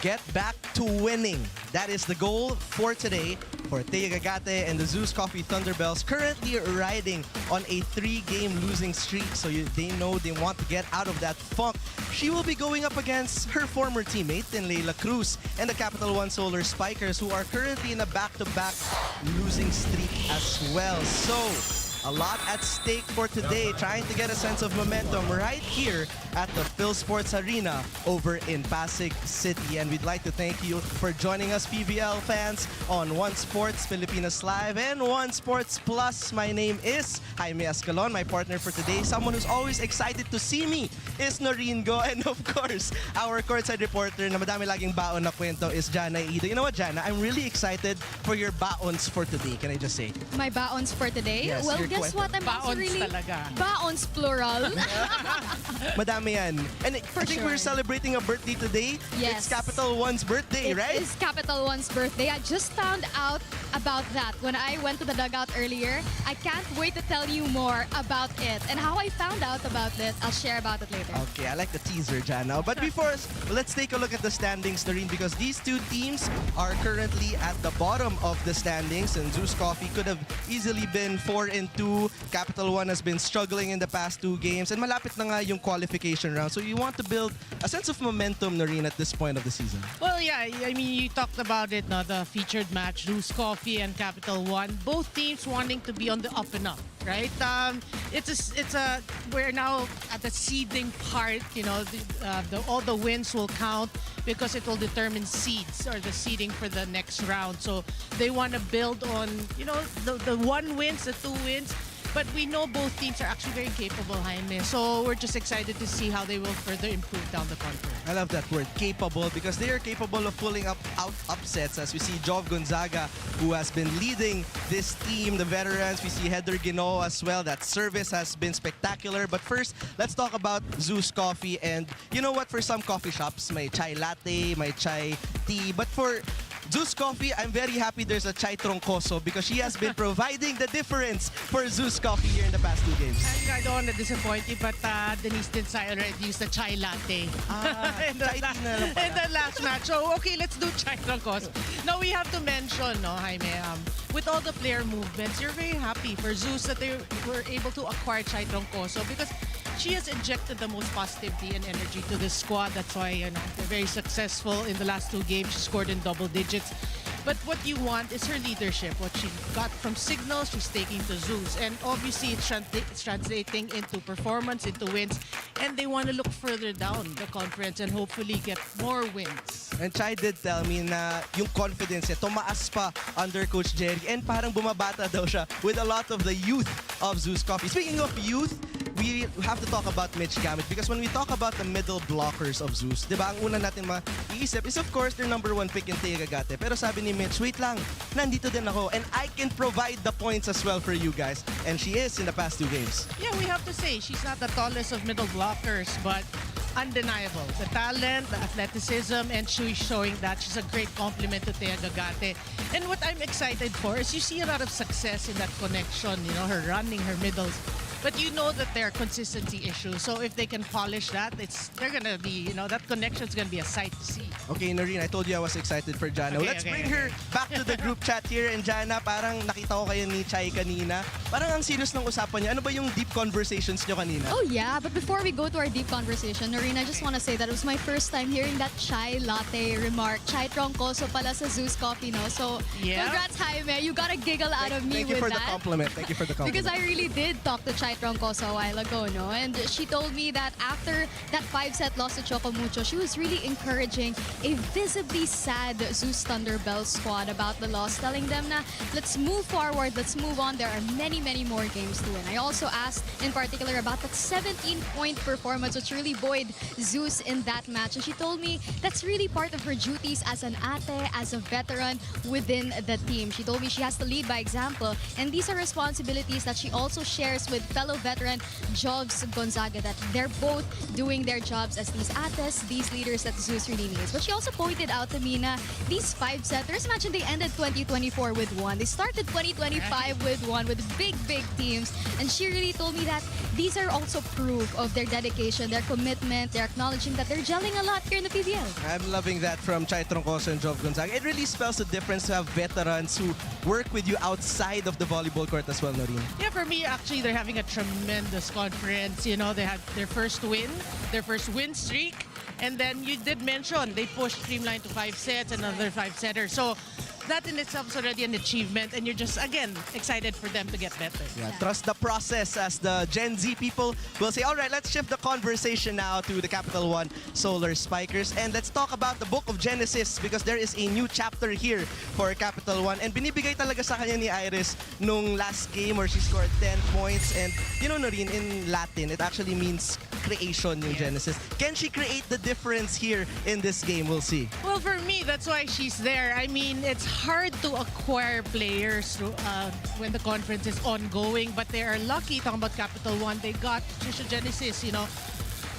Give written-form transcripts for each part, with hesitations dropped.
get back to winning. That is the goal for today for Thea Gagate and the ZUS Coffee Thunderbelles, currently riding on a 3-game losing streak. So they know they want to get out of that funk. She will be going up against her former teammate in Leila Cruz and the Capital1 Solar Spikers, who are currently in a back-to-back losing streak as well. So a lot at stake for today, trying to get a sense of momentum right here at the Phil Sports Arena over in Pasig City. And we'd like to thank you for joining us, PVL fans, on One Sports Pilipinas Live and One Sports Plus. My name is Jaime Escalon, my partner for today. Someone who's always excited to see me is Noreen Go. And of course, our courtside reporter na madami laging baon na kwento is Jana Ida. You know what, Jana? I'm really excited for your baons for today. Can I just say? My baons for today? Yes, well, guess what? I'm also really... talaga. Baons plural. Madami yan. And I think sure. we're celebrating a birthday today. Yes. It's Capital1's birthday, right? It is Capital1's birthday. I just found out about that when I went to the dugout earlier. I can't wait to tell you more about it. And how I found out about it, I'll share about it later. Okay, I like the teaser, Jana. But before, let's take a look at the standings, Noreen, because these two teams are currently at the bottom of the standings, and Zeus Coffee could have easily been 4-2. Capital1 has been struggling in the past 2 games, and malapit na nga yung qualification round. So you want to build a sense of momentum, Noreen, at this point of the season. Well, yeah, I mean, you talked about it, no? The featured match, Zeus Coffee and Capital1. Both teams wanting to be on the up and up, right? We're now at the seeding part. You know, all the wins will count because it will determine seeds or the seeding for the next round. So they want to build on, you know, the 1 wins, the 2 wins. But we know both teams are actually very capable, Jaime. So we're just excited to see how they will further improve down the conference. I love that word, capable, because they are capable of pulling out upsets. As we see Jov Gonzaga, who has been leading this team, the veterans. We see Heather Ginoo as well. That service has been spectacular. But first, let's talk about Zeus Coffee. And you know what? For some coffee shops, may chai latte, may chai tea. But for Zeus Coffee, I'm very happy there's a chai troncoso because she has been providing the difference for Zeus Coffee here in the past 2 games. I don't want to disappoint you, but Denise Tinsay already used the chai latte in the last match. So, okay, let's do chai troncoso. Now, we have to mention, no, Jaime, with all the player movements, you're very happy for Zeus that they were able to acquire chai troncoso because she has injected the most positivity and energy to this squad. That's why, you know, they're very successful in the last 2 games. She scored in double digits. But what you want is her leadership. What she got from signals, she's taking to Zeus. And obviously, it's translating into performance, into wins. And they want to look further down the conference and hopefully get more wins. And Chai did tell me na yung confidence niya tumaas pa under Coach Jerry, and parang bumabata daw siya with a lot of the youth of Zeus Coffee. Speaking of youth, we have to talk about Mitch Gamit because when we talk about the middle blockers of Zeus, di ba, ang una natin maiisip is of course their #1 pick in Thea Gagate. Pero sabi ni Mitch, wait lang, nandito din ako and I can provide the points as well for you guys. And she is in the past 2 games. Yeah, we have to say, she's not the tallest of middle blockers, but undeniable. The talent, the athleticism, and she's showing that she's a great compliment to Thea Gagate. And what I'm excited for is you see a lot of success in that connection, you know, her running, her middles. But you know that there are consistency issues. So if they can polish that, they're going to be, you know, that connection's going to be a sight to see. Okay, Noreen, I told you I was excited for Jana. Okay, Let's bring her back to the group chat here. And Jana, parang nakita ko kayo ni Chai kanina. Parang ang serious ng usapan niyo. Ano ba yung deep conversations niyo kanina? Oh yeah, but before we go to our deep conversation, Noreen, I just want to say that it was my first time hearing that chai latte remark. Chai troncoso pala sa Zeus Coffee, no? So, yeah. Congrats, Jaime. You got a giggle out of me Thank you with for the that. compliment. Thank you for the compliment. Because I really did talk to Chai Troncoso a while ago, no? And she told me that after that 5-set loss to Chocomucho, she was really encouraging a visibly sad Zeus Thunderbelles squad about the loss, telling them na let's move forward, let's move on. There are many, many more games to win. I also asked in particular about that 17-point performance, which really buoyed Zeus in that match. And she told me that's really part of her duties as an ate, as a veteran within the team. She told me she has to lead by example, and these are responsibilities that she also shares with fellow veteran Jov Gonzaga, that they're both doing their jobs as these ates, these leaders that Zeus really needs. But she also pointed out to me na these 5-setters, imagine they ended 2024 with 1. They started 2025 with 1 with big, big teams. And she really told me that these are also proof of their dedication, their commitment. They're acknowledging that they're gelling a lot here in the PVL. I'm loving that from Chai Troncoso and Jov Gonzaga. It really spells the difference to have veterans who work with you outside of the volleyball court as well, Noreen. Yeah, for me, actually, they're having a tremendous conference. You know, they had their first win streak. And then you did mention they pushed Streamline to 5 sets, another 5-setter. So that in itself is already an achievement. And you're just, again, excited for them to get better. Yeah, trust the process, as the Gen Z people will say. All right, let's shift the conversation now to the Capital1 Solar Spikers. And let's talk about the Book of Genesis, because there is a new chapter here for Capital1. And binibigay talaga sa kanya ni Iris nung last game where she scored 10 points. And you know, Noreen, in Latin, it actually means creation, yung Genesis. Can she create the difference here in this game? We'll see. Well, for me, that's why she's there. I mean, it's hard to acquire players when the conference is ongoing, but they are lucky. Talking about Capital1, they got Trisha Genesis, you know,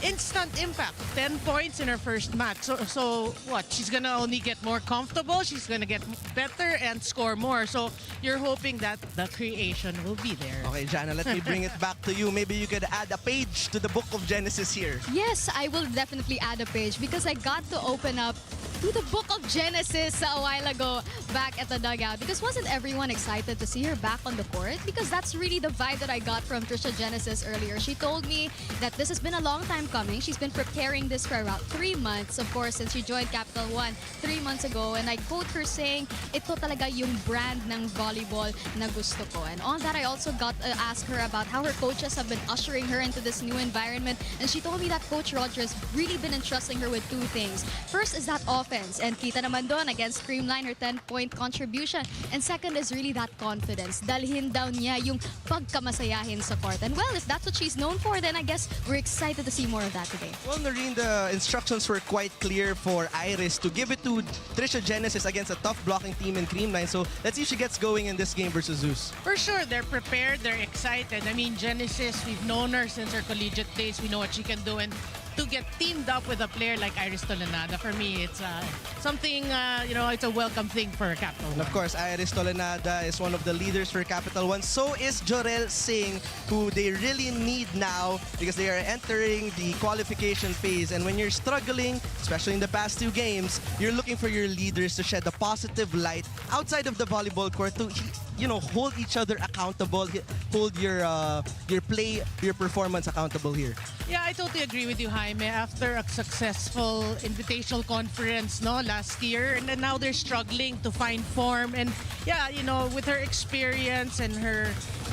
instant impact, 10 points in her first match. So what? She's gonna only get more comfortable. She's gonna get better and score more. So you're hoping that the creation will be there. Okay, Jana, let me bring it back to you. Maybe you could add a page to the Book of Genesis here. Yes, I will definitely add a page because I got to open up to the Book of Genesis a while ago back at the dugout, because wasn't everyone excited to see her back on the court? Because that's really the vibe that I got from Trisha Genesis earlier. She told me that this has been a long time coming. She's been preparing this for about 3 months, of course, since she joined Capital1 3 months ago. And I quote her saying, ito talaga yung brand ng volleyball na gusto ko. And on that, I also got to ask her about how her coaches have been ushering her into this new environment. And she told me that Coach Roger has really been entrusting her with 2 things. First is that offense. And kita naman doon against Streamline, her 10-point contribution. And second is really that confidence. Dalhin down niya yung pagkamasayahin sa court. And well, if that's what she's known for, then I guess we're excited to see more of that today. Well, Noreen, the instructions were quite clear for Iris to give it to Trisha Genesis against a tough blocking team in Creamline. So let's see if she gets going in this game versus Zeus. For sure, they're prepared, they're excited. I mean, Genesis, we've known her since her collegiate days. We know what she can do. And to get teamed up with a player like Iris Tolenada, for me, it's something, you know, it's a welcome thing for Capital1. And of course, Iris Tolenada is one of the leaders for Capital1. So is Jorel Singh, who they really need now because they are entering the qualification phase. And when you're struggling, especially in the past 2 games, you're looking for your leaders to shed a positive light outside of the volleyball court to, you know, hold each other accountable, hold your play, your performance accountable here. Yeah, I totally agree with you, Jaime. After a successful invitational conference last year, and then now they're struggling to find form. And yeah, you know, with her experience and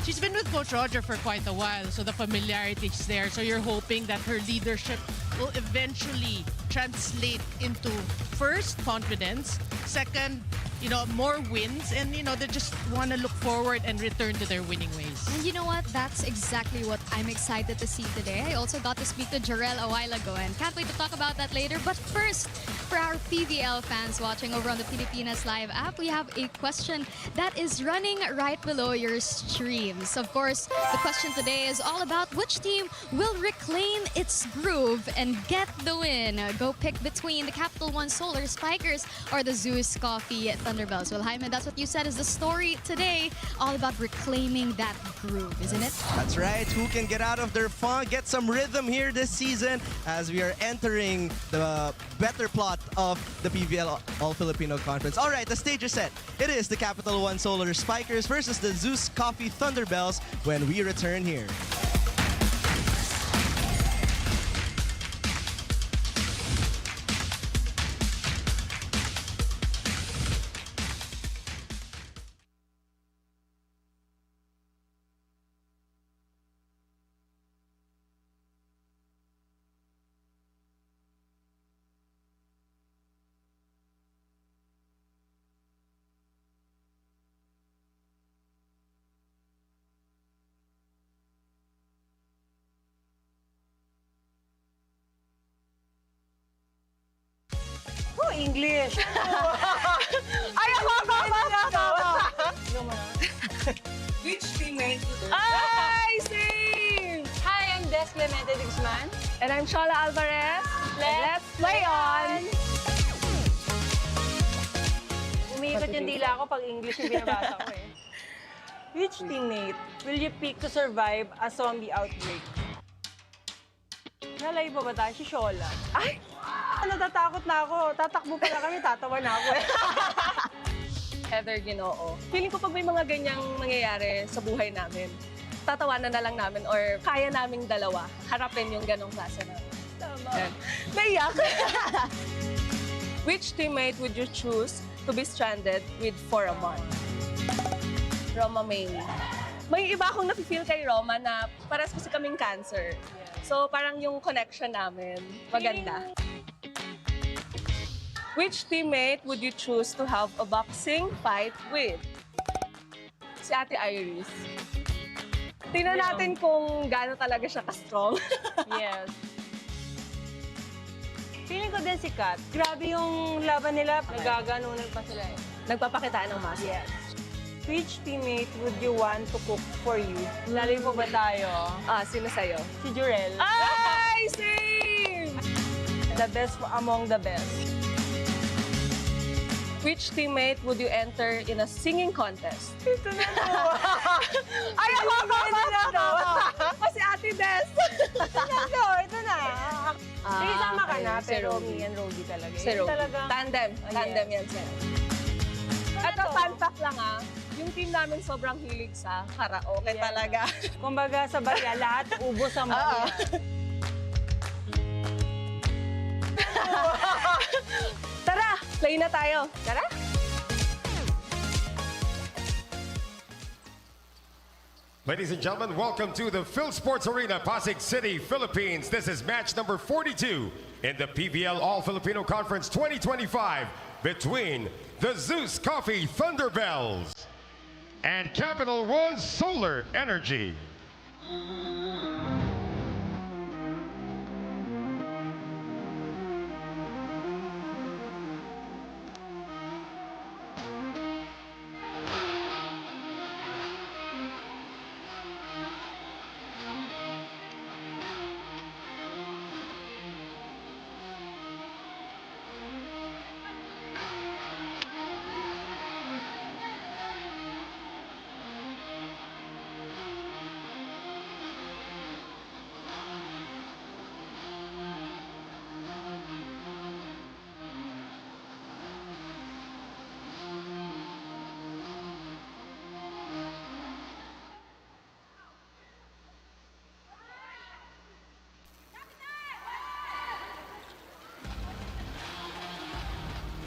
she's been with Coach Roger for quite a while, so the familiarity is there. So you're hoping that her leadership will eventually translate into, first, confidence, second, you know, more wins, and you know, they just want to look forward and return to their winning ways. And you know what? That's exactly what I'm excited to see today. I also got to speak to Jorel a while ago and can't wait to talk about that later. But first, for our PVL fans watching over on the Pilipinas Live app, we have a question that is running right below your streams. Of course, the question today is all about which team will reclaim its groove and get the win. Go pick between the Capital1 Solar Spikers or the ZUS Coffee Thunderbelles. Well, Jaime, that's what you said is the story today, all about reclaiming that groove, isn't it? That's right. Who can get out of their funk, get some rhythm here this season as we are entering the better plot of the PVL All-Filipino Conference. All right, the stage is set. It is the Capital1 Solar Spikers versus the ZUS Coffee Thunderbelles when we return here. English. Ay, ako. Which teammate? Hi, same. Hi, I'm Des Clemente Digsman. And I'm Shola Alvarez. Let's play on! Umiikot yung dila ko pag English yung binabasa ko eh. Which teammate will you pick to survive a zombie outbreak? Nalay pa ba tayo? Si Shola. Ay! Natatakot na ako. Tatakbo pala kami, tatawa na ako. Heather Ginoo. Feeling ko pag may mga ganyang nangyayari sa buhay namin, tatawanan na lang namin or kaya naming dalawa harapin yung ganong klase na. Tama. Naiyak! Which teammate would you choose to be stranded with for a month? Roma May. May iba akong nafe-feel kay Roma na paras kasi kaming cancer. So parang yung connection namin, maganda. Which teammate would you choose to have a boxing fight with? Si Ate Iris. Tingnan natin kung gaano talaga siya ka-strong. Yes. Feeling ko din si Kat. Grabe yung laban nila. Nagaganunan pa sila eh. Nagpapakitaan ng muscle. Yes. Which teammate would you want to cook for you? Lalay po ba tayo? Sino sa'yo? Si Jurel. Ay! Same! The best among the best. Which teammate would you enter in a singing contest? Ito na to. Ay, ako! na to. Kasi Ate Des! Ito na. Sige, sama ka na. ayun, si Pero Romy. me and Roby talaga. Si Yun Romy. talaga. Tandem. Oh, Tandem yes. yan sa'yo. Ano At to? fun fact lang yung team namin sobrang hilig sa karaoke Yeah. talaga. Kumbaga sa baya, lahat ubos ang baya. Tara, play na tayo. Tara. Ladies and gentlemen, welcome to the Phil Sports Arena, Pasig City, Philippines. This is match number 42 in the PVL All-Filipino Conference 2025 between the ZUS Coffee Thunderbelles and Capital1 Solar Energy.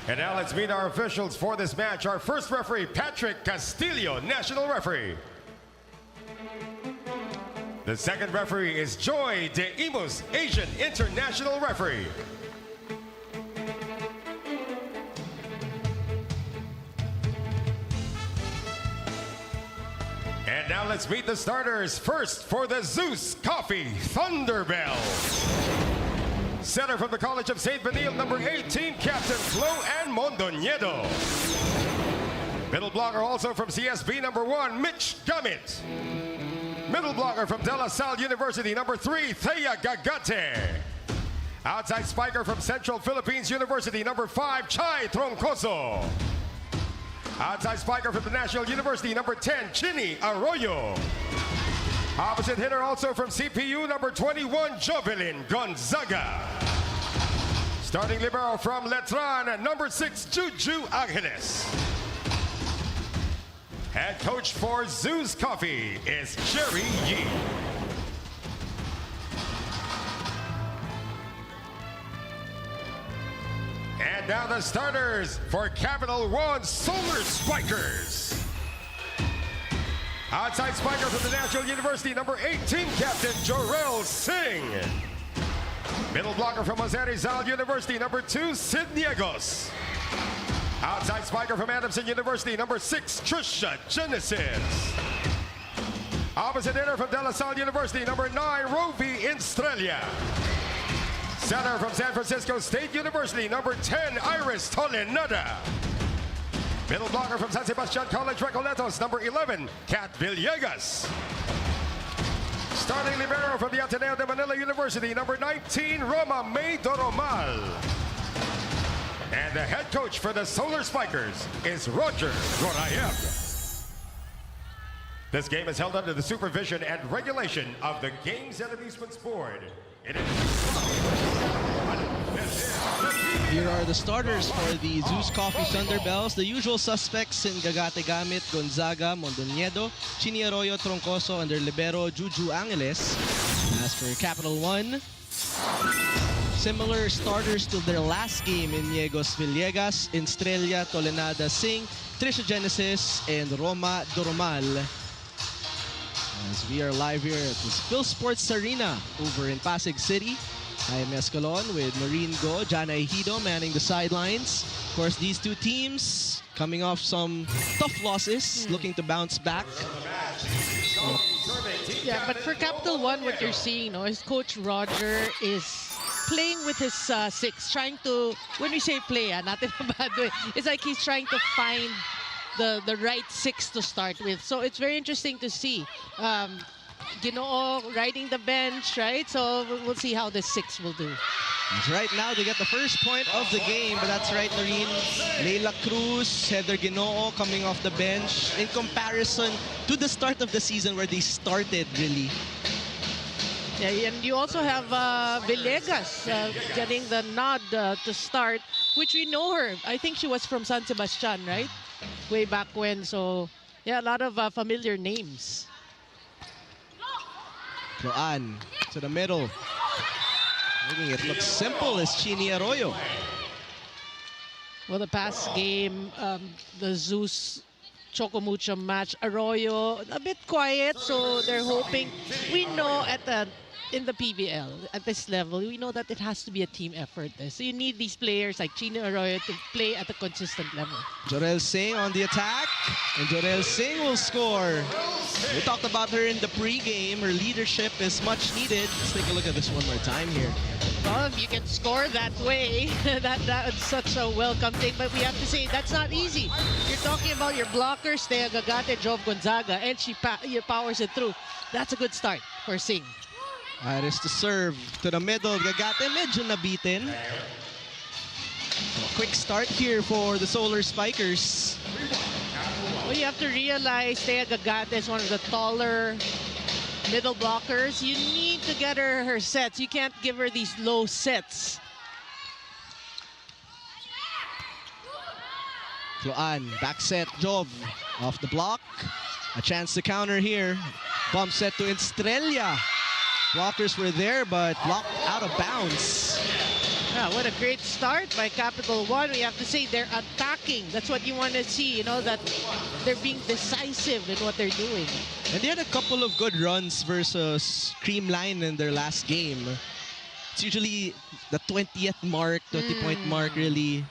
And now let's meet our officials for this match. Our first referee, Patrick Castillo, national referee. The second referee is Joy De Imus, Asian international referee. And now let's meet the starters. First for the Zeus Coffee Thunderbelles. Center from the College of St. Benil, number 18, Captain Flo and Mondoñedo. Middle blocker also from CSB, number 1, Mitch Gamit. Middle blocker from De La Salle University, number 3, Thea Gagate. Outside spiker from Central Philippines University, number 5, Chai Troncoso. Outside spiker from the National University, number 10, Chini Arroyo. Opposite hitter also from CPU, number 21, Jovelyn Gonzaga. Starting libero from Letran, number 6, Juju Angeles. Head coach for Zeus Coffee is Jerry Yee. And now the starters for Capital1 Solar Spikers. Outside spiker from the National University, number 18, Captain Jorel Singh. Middle blocker from Jose Rizal University, number 2, Sid Niegos. Outside spiker from Adamson University, number 6, Trisha Genesis. Opposite hitter from De La Salle University, number 9, Rovi Estrella. Center from San Francisco State University, number 10, Iris Tolenada. Middle blocker from San Sebastian College, Recoletos, number 11, Kat Villegas. Starting libero from the Ateneo de Manila University, number 19, Roma May Doromal. And the head coach for the Solar Spikers is Roger Gorayev. This game is held under the supervision and regulation of the Games and Amusements Board Here are the starters for the Zeus Coffee Thunderbelles. The usual suspects in Gagate Gamit, Gonzaga, Mondoñedo, Chini Arroyo, Troncoso, and their libero, Juju Angeles. As for Capital One, similar starters to their last game in Niegos Villegas, Estrella, Tolenada, Singh, Trisha Genesis, and Roma Doromal. As we are live here at the Phil Sports Arena over in Pasig City. Jaime Escalon with Marine Go, Jana Ejido manning the sidelines. Of course, these two teams coming off some tough losses, looking to bounce back. Yeah, but for Capital One, what you're seeing, is Coach Roger is playing with his six, trying to, when we say play, not in a bad way, it's like he's trying to find the right six to start with. So it's very interesting to see. Ginoo riding the bench, right? So we'll see how the six will do. Right now, they get the first point of the game, but that's right, Noreen. Leila Cruz, Heather Ginoo coming off the bench in comparison to the start of the season where they started, really. Yeah, and you also have Villegas getting the nod to start, which we know her. I think she was from San Sebastian, right? Way back when. So, yeah, a lot of familiar names. Cloan to the middle. Making it look simple is Chini Arroyo. Well, the past game, the Zeus Chocomucho match, Arroyo a bit quiet, so they're hoping. We know in the PVL, at this level, we know that it has to be a team effort. So you need these players like Chini Arroyo to play at a consistent level. Jorel Singh on the attack, and Jorel Singh will score. We talked about her in the pre-game. Her leadership is much needed. Let's take a look at this one more time here. Well, if you can score that way, that's such a welcome thing. But we have to say, that's not easy. You're talking about your blockers, Thea Gagate, Jove Gonzaga, and she powers it through. That's a good start for Singh. That is to serve to the middle. Gagate medyo nabitin. So, quick start here for the Solar Spikers. Well, you have to realize Thea Gagate is one of the taller middle blockers. You need to get her sets. You can't give her these low sets. Cloan, back set, Jove off the block. A chance to counter here. Bump set to Estrella. Blockers were there, but blocked out of bounds. Yeah, what a great start by Capital One. We have to say they're attacking. That's what you want to see, that they're being decisive in what they're doing. And they had a couple of good runs versus Creamline in their last game. It's usually the 20th mark, 20-point mark, really.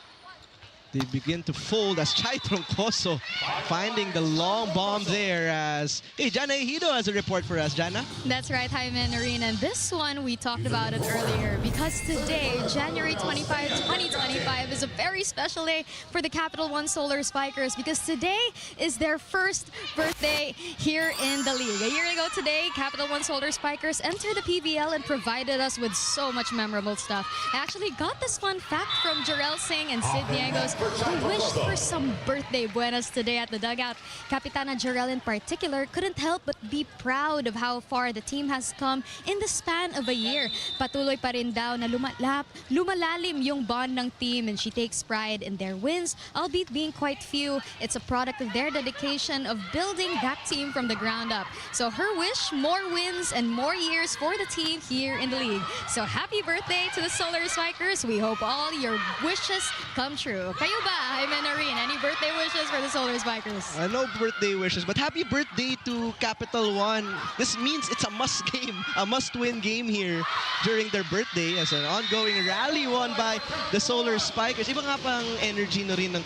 They begin to fold as Chai Troncoso finding the long bomb there as... Hey, Jana Ejido has a report for us. Jana? That's right, Jaime and Noreen. And this one, we talked about it earlier because today, January 25, 2025, is a very special day for the Capital One Solar Spikers because today is their first birthday here in the league. A year ago today, Capital One Solar Spikers entered the PVL and provided us with so much memorable stuff. I actually got this fun fact from Jorel Singh and Sid Niegos, who wished for some birthday buenas today at the dugout. Capitana Jorel in particular couldn't help but be proud of how far the team has come in the span of a year. Patuloy pa rin daw na lumalalim yung bond ng team, and she takes pride in their wins, albeit being quite few. It's a product of their dedication of building that team from the ground up. So her wish, more wins and more years for the team here in the league. So happy birthday to the Solar Spikers. We hope all your wishes come true. Kayo ba, Jaime and Noreen, any birthday wishes for the Solar Spikers? No birthday wishes, but happy birthday to Capital One. This means it's a must game, a must-win game here during their birthday as an ongoing rally won by the Solar Spikers. Iba nga pang energy na rin ng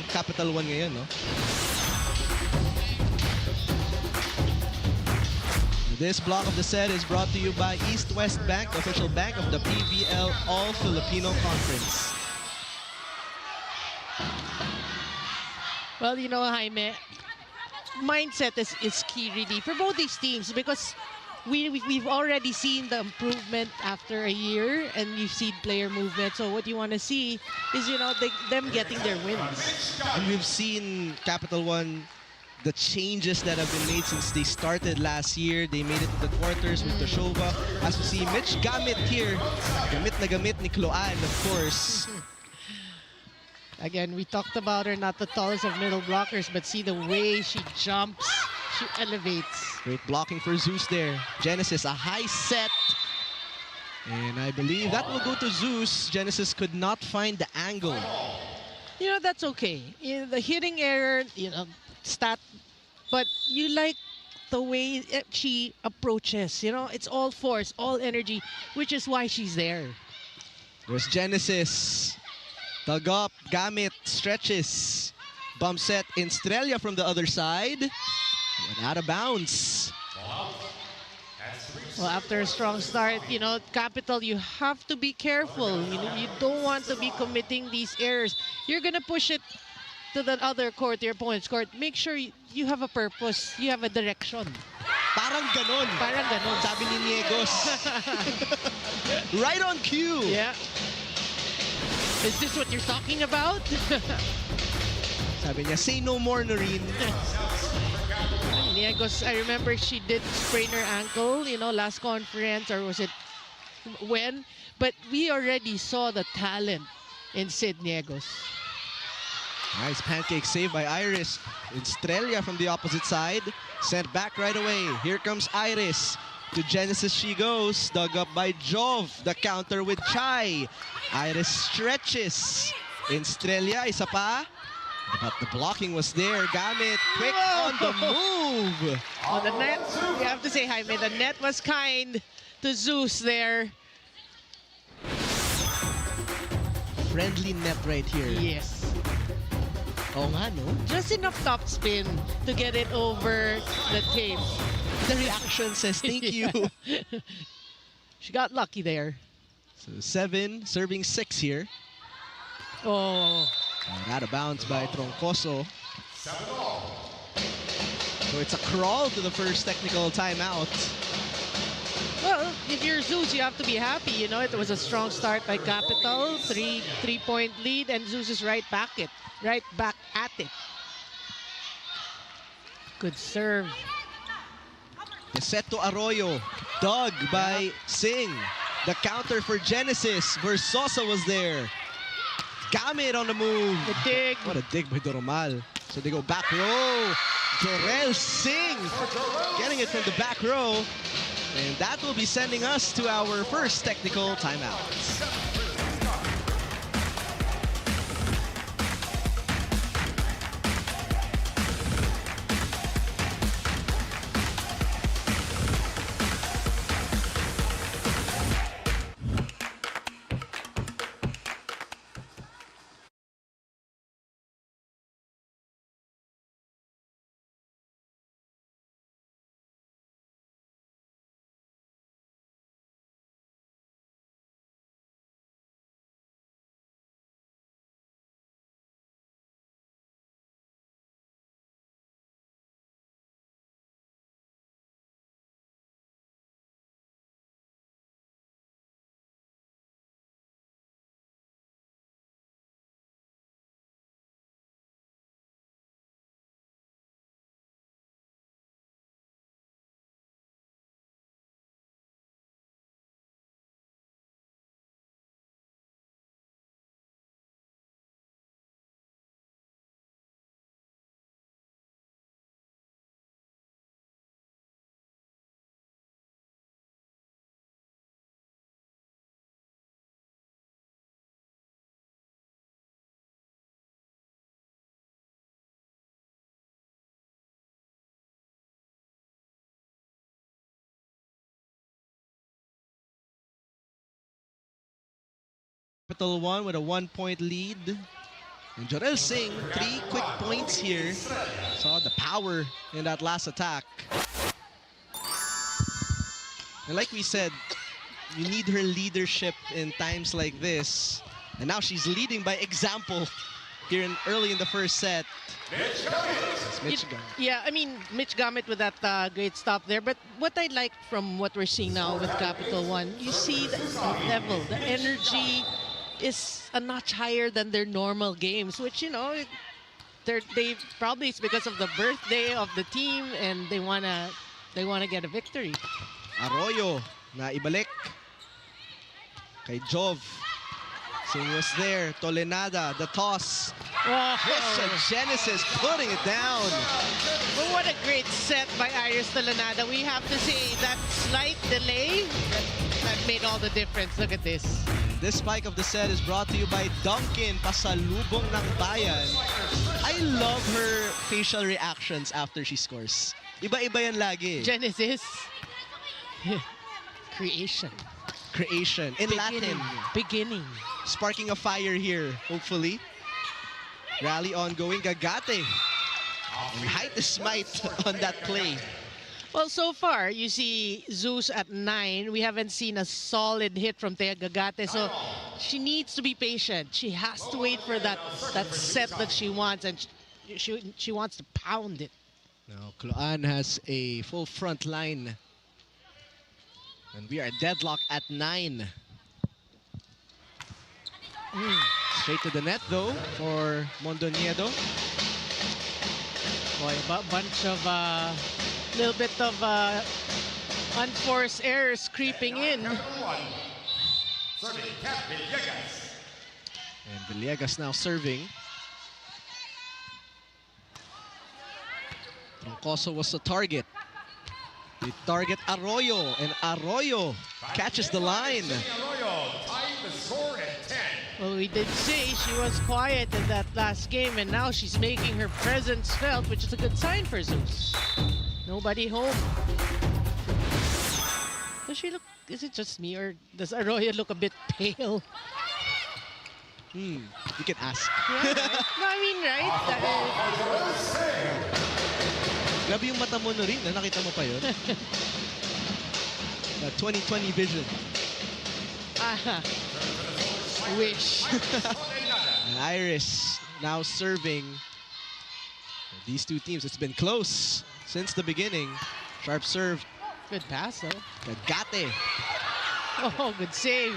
Capital One ngayon, no? This block of the set is brought to you by East West Bank, the official bank of the PVL All-Filipino Conference. Well, Jaime, mindset is key really for both these teams because we've already seen the improvement after a year and you've seen player movement. So what you want to see is, them getting their wins. And we've seen Capital One the changes that have been made since they started last year. They made it to the quarters with Toshova. As we see, Mitch Gamit here. Gamit na gamit ni Cloan, of course. Again, we talked about her, not the tallest of middle blockers, but see the way she jumps, she elevates. Great blocking for Zeus there. Genesis, a high set. And I believe that will go to Zeus. Genesis could not find the angle. You know, that's okay. The hitting error, stat, but you like the way she approaches. It's all force, all energy, which is why she's there. There's Genesis. Dug up, Gamit, stretches. Bump set, Estrella from the other side. And out of bounds. Well, after a strong start, Capital, you have to be careful. You don't want to be committing these errors. You're going to push it to the other court, your opponent's court. Make sure you have a purpose, you have a direction. Parang ganon. Parang ganon. Sabi ni Niegos. Right on cue. Yeah. Is this what you're talking about? Sabi niya, say no more, Noreen. Niegos, I remember she did sprain her ankle, last conference, or was it when? But we already saw the talent in Sid Niegos. Nice pancake save by Iris. Estrella from the opposite side. Sent back right away. Here comes Iris. To Genesis she goes. Dug up by Jove. The counter with Chai. Iris stretches. Estrella, isa pa. But the blocking was there. Gamit quick on the move. On the net, you have to say, Jaime, the net was kind to Zeus there. Friendly net right here. Yes. Oh nga, no? Just enough top spin to get it over the tape. The reaction says thank you. She got lucky there. So 7, serving 6 here. Oh. And out of bounds by Troncoso. So it's a crawl to the first technical timeout. Well, if you're Zeus, you have to be happy. It was a strong start by Capital. Three-point lead, and Zeus is right back at it. Good serve. The set to Arroyo. Dug by Singh. The counter for Genesis. Versosa was there. Gamit on the move. The dig. What a dig by Doromal. So they go back row. Jorel Singh getting it from the back row. And that will be sending us to our first technical timeout. Capital 1 with a 1-point lead. And Jorel Singh, 3 quick points here. Saw the power in that last attack. And like we said, you need her leadership in times like this. And now she's leading by example here early in the first set. Mitch Gamit. Yeah, I mean, Mitch Gamit with that great stop there. But what I like from what we're seeing now with Capital 1, you see the level, the energy is a notch higher than their normal games, which, they probably it's because of the birthday of the team and they wanna get a victory. Arroyo na ibalik kay Jov. Sing was there. Tolenada, the toss. Wow. Christian Genesis putting it down. Well, what a great set by Iris Tolenada. We have to say that slight delay that made all the difference. Look at this. This spike of the set is brought to you by Duncan, pasalubong ng bayan. I love her facial reactions after she scores. Iba-iba yan lagi. Genesis. Creation. In Latin. Beginning. Sparking a fire here, hopefully. Rally ongoing. Gagate. Height the smite on that play. Well, so far, you see Zeus at 9. We haven't seen a solid hit from Thea Gagate, so she needs to be patient. She has to wait for that set that she wants, and she wants to pound it. Now, Cloan has a full front line. And we are deadlocked at 9. Straight to the net, though, for Mondoñedo. Boy, a bunch of little bit of unforced errors creeping in. Serving Cat Villegas. And Villegas now serving. Troncoso was the target. The target Arroyo, and Arroyo catches the line. Arroyo tied the score at 10. Well, we did say she was quiet in that last game, and now she's making her presence felt, which is a good sign for Zeus. Nobody home. Does she look, is it just me, or does Arroyo look a bit pale? You can ask. Yeah, right? No, I mean, right? Grabe yung mata mo na rin. Nakita mo pa yun? 20/20 vision. Wish. Iris now serving. These two teams, it's been close since the beginning. Sharp serve. Good pass, though. Gagate. Oh, good save.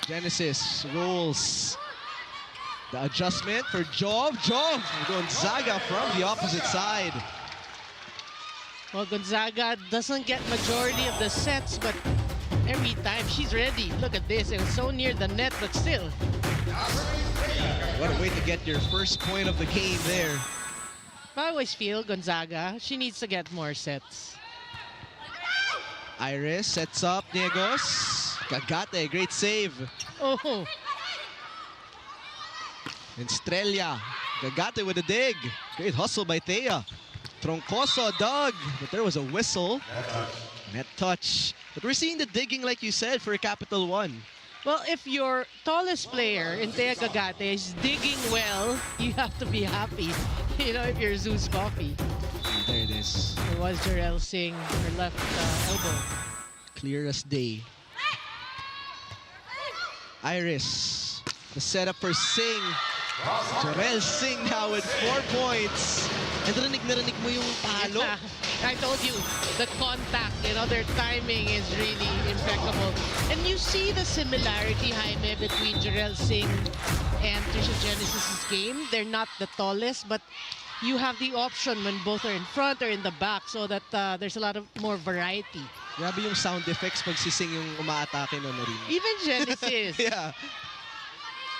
Genesis rolls. The adjustment for Jov. Gonzaga from the opposite side. Well, Gonzaga doesn't get majority of the sets, but every time she's ready. Look at this. It was so near the net, but still. What a way to get your first point of the game there. I always feel Gonzaga, she needs to get more sets. Iris sets up Niegos. Gagate, great save. Oh, And Estrella. Gagate with a dig. Great hustle by Thea. Troncoso dug, but there was a whistle. Net touch. But we're seeing the digging, like you said, for Capital One. well, if your tallest player in Thea Gagate is digging well, you have to be happy. You know, if you're Zeus Coffee. There it is. It was Jarell Singh, her left elbow. Clear as day. Iris. The setup for Singh. Jarell Singh now with 4 points. And narinig mo yung palo. Yeah. I told you, the contact, you know, their timing is really impeccable. And you see the similarity, Jaime, between Jarell Singh and Trisha Genesis's game. They're not the tallest, but you have the option when both are in front or in the back, so that there's a lot of more variety. Grabe yung sound effects pag si Singh yung umaatake na rin. Even Genesis. Yeah.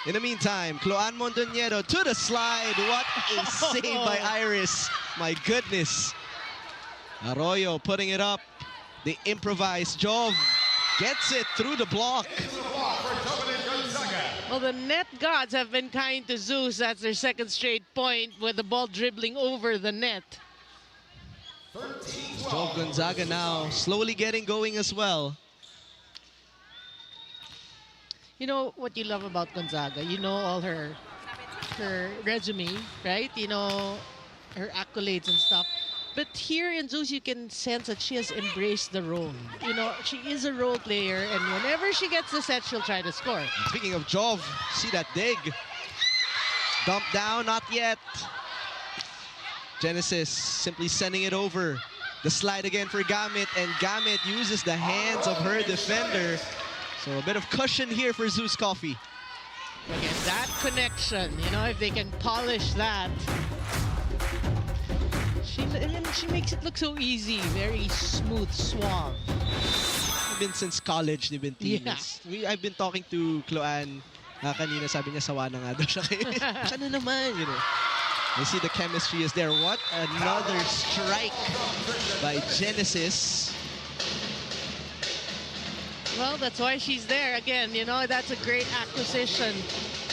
In the meantime, Cloan Mondoñedo to the slide. What a save by Iris. My goodness. Arroyo putting it up. The improvised Jov gets it through the block. Well, the net gods have been kind to Zeus. That's their second straight point with the ball dribbling over the net. Jov Gonzaga now slowly getting going as well. You know what you love about Gonzaga? You know all her resume, right? You know her accolades and stuff. But here in Zeus, you can sense that she has embraced the role. You know, she is a role player, and whenever she gets the set, she'll try to score. And speaking of Jov, see that dig. Dump down, not yet. Genesis simply sending it over. The slide again for Gamit, and Gamit uses the hands of her defender. So a bit of cushion here for Zeus Coffee. Again, that connection, you know, if they can polish that, She makes it look so easy, very smooth, suave. Been since college, they've been teammates. I've been talking to Cloan kanina, sabi niya sawa na nga daw siya. Siya na naman, you know. You see the chemistry is there. What another strike by Genesis. Well, that's why she's there. Again, you know, that's a great acquisition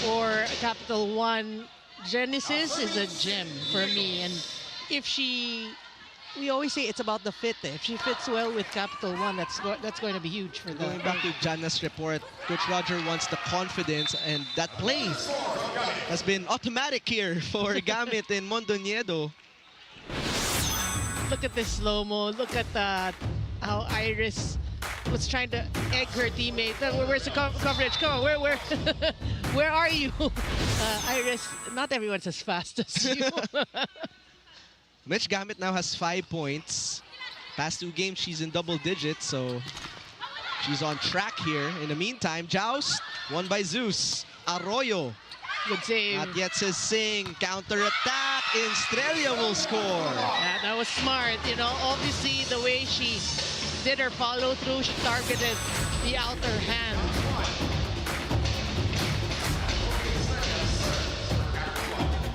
for Capital One. Genesis is a gem for me. And if we always say it's about the fit. If she fits well with Capital One, that's going to be huge for them. Going back to Jana's report, Coach Roger wants the confidence, and that play has been automatic here for Gamit in Mondoñedo. Look at this slow-mo. Look at how Iris was trying to egg her teammate. Where's the coverage? Come on, where are you? Iris, not everyone's as fast as you. Mitch Gamit now has 5 points. Past 2 games, she's in double digits, so she's on track here. In the meantime, Joust, won by Zeus. Arroyo, good save. not yet says Sing. Counter-attack, Estrella will score. Yeah, that was smart. You know, obviously the way she did her follow-through, she targeted the outer hand.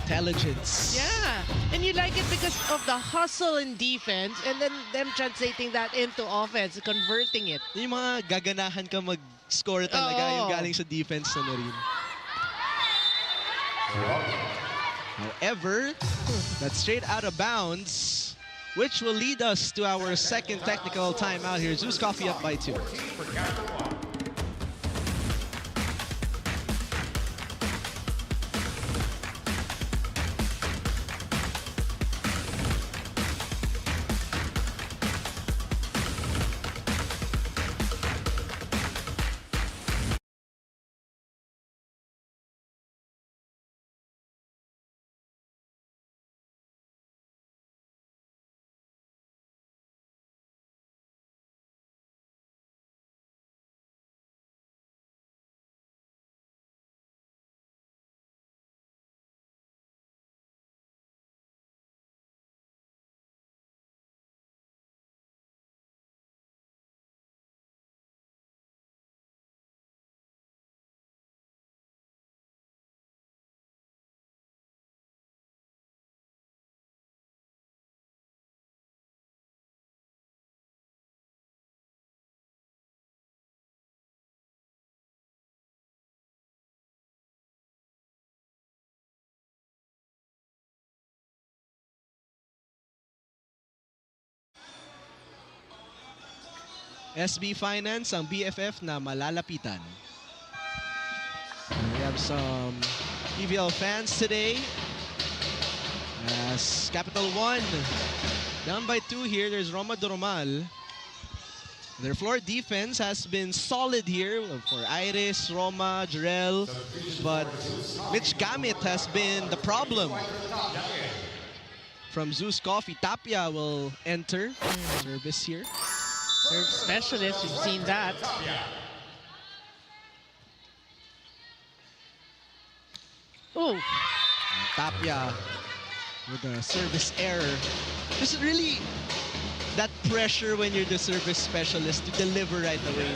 Intelligence. Yeah, and you like it because of the hustle in defense and then them translating that into offense, converting it. Yung mga gaganahan ka mag-score talaga, yung galing sa defense na rin. However, that's straight out of bounds, which will lead us to our second technical timeout here. Zeus Coffee up by 2. SB Finance, ang BFF na malalapitan. We have some PVL fans today. As Capital 1 down by 2 here, there's Roma Doromal. Their floor defense has been solid here for Iris, Roma, Jarel, but Mitch Gamit has been the problem. From Zeus Coffee, Tapia will enter service here. Serve specialist, you've seen that. Oh, Tapia with a service error. There's really that pressure when you're the service specialist to deliver right away.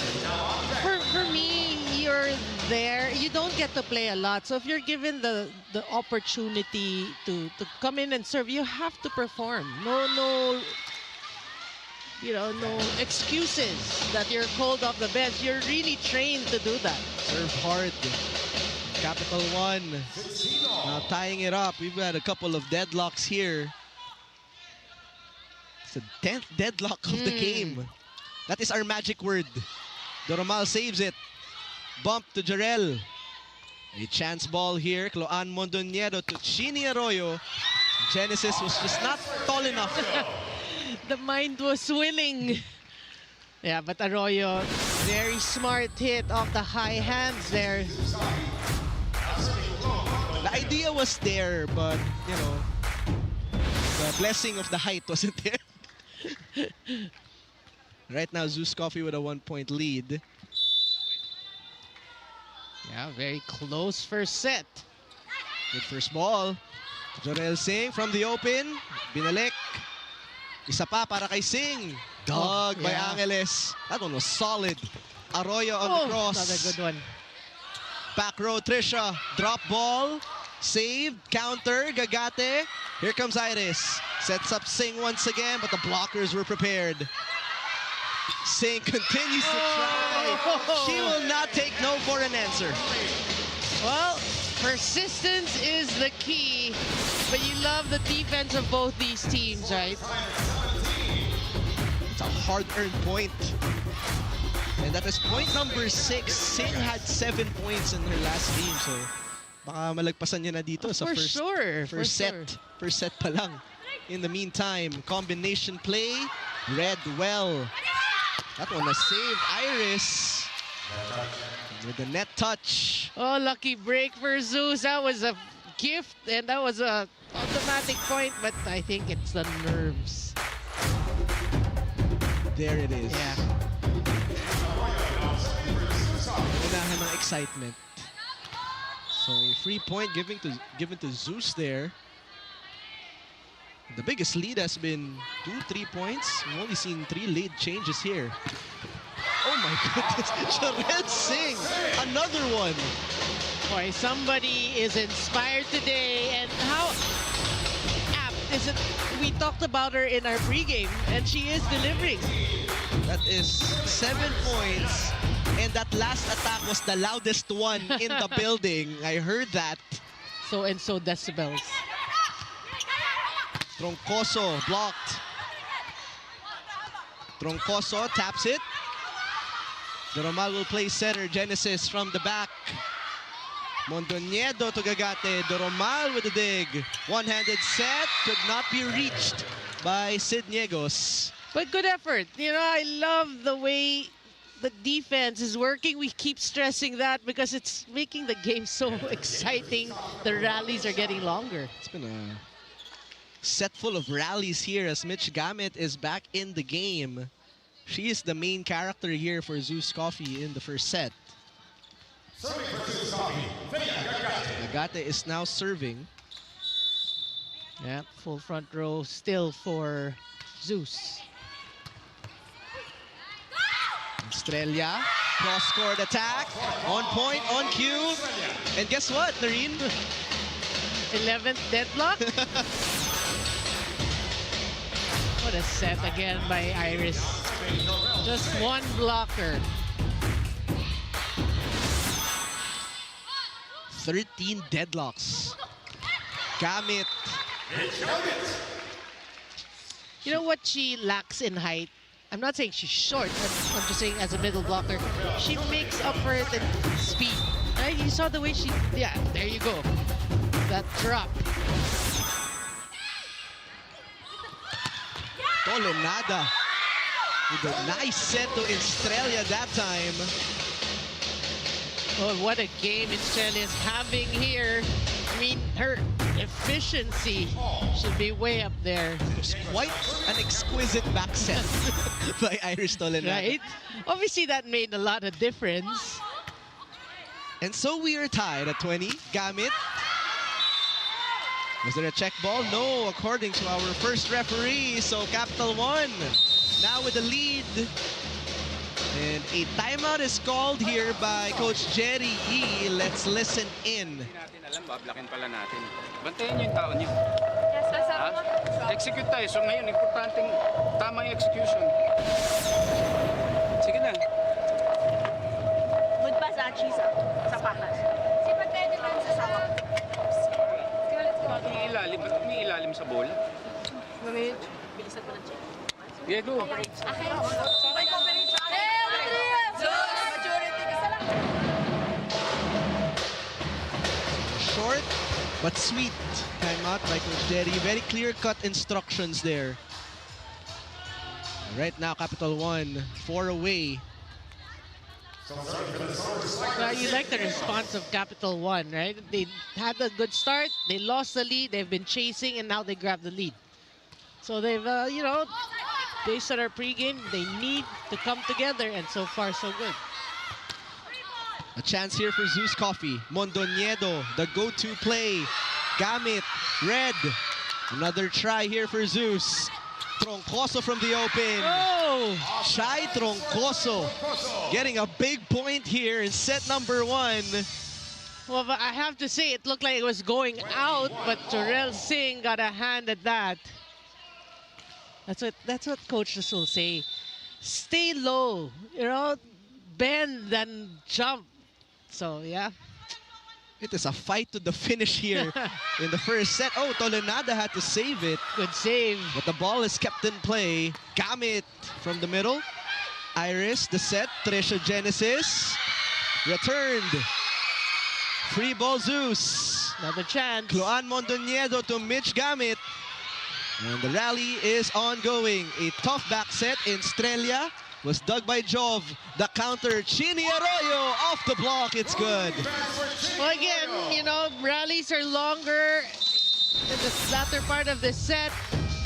for me, you're there. You don't get to play a lot. So if you're given the opportunity to come in and serve, you have to perform. No you know, no excuses that you're called off the bench. You're really trained to do that. Serve hard. Capital 1 now tying it up. We've had a couple of deadlocks here. It's the 10th deadlock of the game. That is our magic word. Doromal saves it. Bump to Jarel. A chance ball here. Cloan Mondoñedo to Chini Arroyo. Genesis was just not tall enough. The mind was willing. Yeah, but Arroyo, very smart hit off the high hands there. The idea was there, but, you know, the blessing of the height wasn't there. Right now, Zeus Coffee with a 1-point lead. Yeah, very close first set. Good first ball. Jorel Singh from the open. Binalik. Isa pa para kay Singh. Dug by Angeles. That one was solid. Arroyo on the cross. Another good one. Back row, Trisha. Drop ball. Saved. Counter. Gagate. Here comes Iris. Sets up Singh once again, but the blockers were prepared. Singh continues to try. She will not take no for an answer. Well, persistence is the key, but you love the defense of both these teams, right? It's a hard-earned point. And that is point number 6. Singh had 7 points in her last game, so baka malagpasan niya na dito sa first set. First set pa lang. In the meantime, combination play, read well. That one, a save, Iris. With the net touch. Oh, lucky break for Zeus. That was a gift, and that was a automatic point, but I think it's the nerves. There it is. Yeah. Unahan ng excitement. So a free point given to Zeus there. The biggest lead has been 2-3 points. We've only seen 3 late changes here. Oh my goodness, Jorel Singh, another one. Boy, somebody is inspired today, and how apt is it? We talked about her in our pregame, and she is delivering. That is 7 points, and that last attack was the loudest one in the building. I heard that. So decibels. Troncoso blocked. Troncoso taps it. Doromal will play center. Genesis from the back. Mondoñedo to Gagate. Doromal with the dig. One-handed set. Could not be reached by Sid Niegos. But good effort. You know, I love the way the defense is working. We keep stressing that because it's making the game so exciting. The rallies are getting longer. It's been a set full of rallies here as Mitch Gamet is back in the game. She is the main character here for Zeus Coffee in the first set. Agate is now serving. Yeah, full front row still for Zeus. Estrella, cross-court attack, on point, on cue. And guess what, Noreen? 11th deadlock. What a set again by Iris. Just one blocker. 13 deadlocks. Gamit. You know what she lacks in height? I'm not saying she's short. I'm just saying as a middle blocker, she makes up for it in speed. Right? You saw the way she, yeah, there you go. That drop. Tolenada with a nice set to Estrella that time. Oh, what a game Estrella is having here. I mean, her efficiency should be way up there. It's quite an exquisite back set by Iris Tolenada. Right? Obviously, that made a lot of difference. And so we are tied at 20. Gamit. Was there a check ball? No, according to our first referee. So Capital 1 now with the lead. And a timeout is called here by Coach Jerry E. Let's listen in. Hindi natin alam, bablakin pala natin. Bantayan niyo yung tao niyo. Execute tayo. So ngayon, importanteng tama yung execution. Sige na. Good pass, Achis. Sa patas. Ba't may ilalim sa bola? Bilisan mo ng check. Diego. Short but sweet timeout by Coach Jerry. Very clear-cut instructions there. Right now, Capital 1, 4 away. Well, you like the response of Capital 1, right? They had a good start, they lost the lead, they've been chasing, and now they grab the lead. So they've, you know, based on our pregame, they need to come together, and so far, so good. A chance here for Zeus Coffee. Mondoñedo, the go-to play. Gamit, red. Another try here for Zeus. Troncoso from the open. Oh! Shai Troncoso getting a big point here in set number 1. Well, but I have to say, it looked like it was going out, but Torel Singh got a hand at that. That's what coaches will say. Stay low, you know, bend and jump. So, yeah. It is a fight to the finish here in the first set. Oh, Tolonada had to save it. Good save. But the ball is kept in play. Gamit from the middle. Iris, the set. Trisha Genesis. Returned. Free ball Zeus. Another chance. Cloan Mondoñedo to Mitch Gamit. And the rally is ongoing. A tough back set in Estrella was dug by Jov. The counter, Chini Arroyo off the block. It's good. Well, again, you know, rallies are longer in the latter part of the set,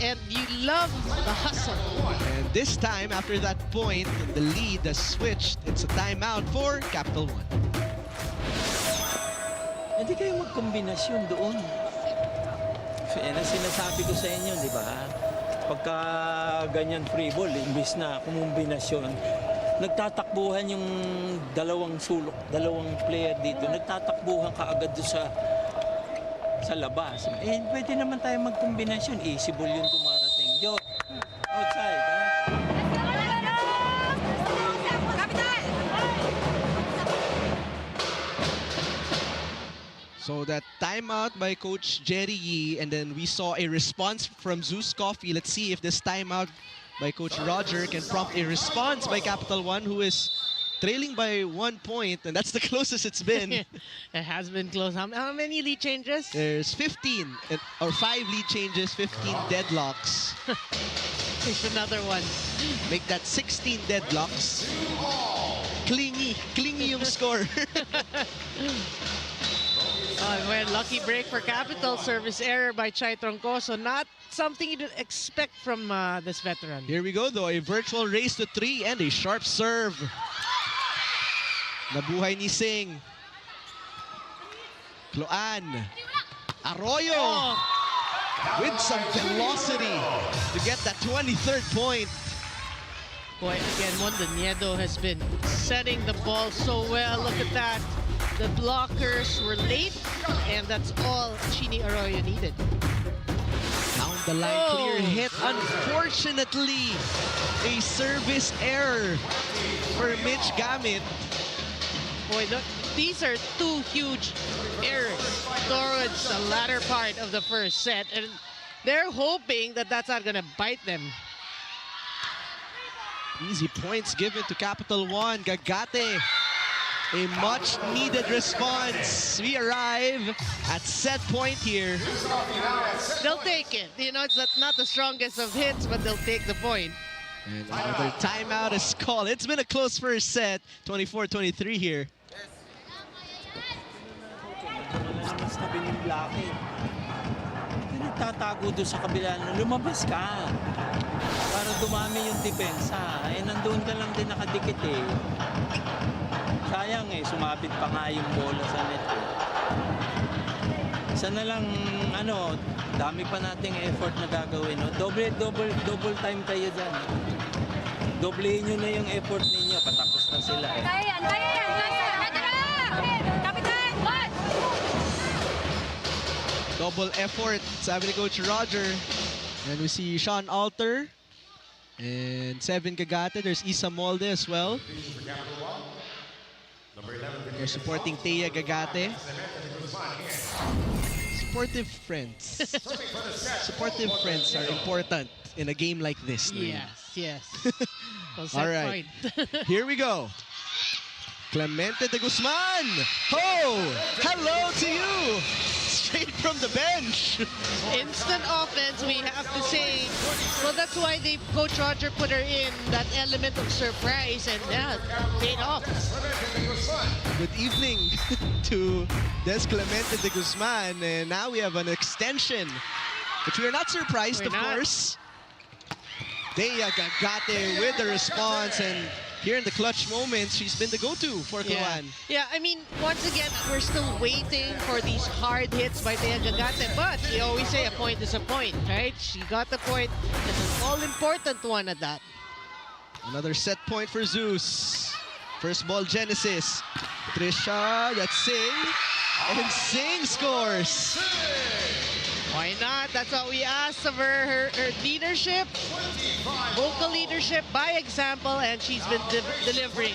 and you love the hustle. And this time, after that point, the lead has switched. It's a timeout for Capital 1. Hindi kayo magkombinasyon doon. Yan ang sinasabi ko sa inyo, di ba? Pagka ganyan free ball, imbis na kumumbinasyon, nagtatakbuhan yung dalawang sulok, dalawang player dito, nagtatakbuhan kaagad doon sa labas. Eh, pwede naman tayo magkombinasyon. Easy ball yung dumarating. Yo, outside, ha? So that timeout by Coach Jerry Yee, and then we saw a response from Zeus Coffee. Let's see if this timeout by Coach Roger can prompt a response by Capital 1, who is trailing by 1 point, and that's the closest it's been. It has been close. How many lead changes? There's 15, or 5 lead changes, 15 deadlocks. There's another one. Make that 16 deadlocks. Clingy yung score. Well, lucky break for Capital. Service error by Chai Troncoso. Not something you would expect from this veteran. Here we go, though. A virtual race to 3 and a sharp serve. Nabuhay ni Singh. Cloan. Arroyo. With some velocity to get that 23rd point. Boy, again, Mondoñedo has been setting the ball so well. Look at that. The blockers were late, and that's all Chini Arroyo needed. Down the line, clear hit. Unfortunately, a service error for Mitch Gamit. Boy, look, these are 2 huge errors towards the latter part of the first set, and they're hoping that that's not going to bite them. Easy points given to Capital 1. Gagate. A much-needed response. We arrive at set point here. They'll take it. You know, it's not the strongest of hits, but they'll take the point. And another timeout is called. It's been a close first set. 24-23 here. Sabi ng Blackie, nagtatago doon sa kabila na lumabas ka para dumami yung depensa. Eh, nandun ka lang din nakadikit eh. Sayang eh, sumapit pa nga yung bola sa net. Sana lang, dami pa nating effort na gagawin. No? Double time kayo dyan. Doblehin nyo na yung effort ninyo. Patapos na sila eh. Double effort, sabi ni Coach Roger. And we see Sean Alter and Sevin Gagate. There's Isa Molde as well. They're supporting Thea Gagate. Supportive friends. Supportive friends are important in a game like this. Yes. Well, all right, point. Here we go. Clemente de Guzman. Oh, hello to you. Straight from the bench. Instant offense, we have to say. Well, that's why Coach Roger put her in, that element of surprise, and that paid off. Good evening to Des Clemente de Guzman. And now we have an extension, which we are not surprised, of course. Thea Gagate with the response, and here in the clutch moments, she's been the go-to for Kluan. Yeah, I mean, once again, we're still waiting for these hard hits by Thea Gagate, but we always say a point is a point, right? She got the point. It's an all-important one at that. Another set point for Zeus. First ball, Genesis. Trisha, that's Sing. And Sing scores. Why not? That's what we asked of her leadership, vocal leadership by example, and she's been delivering.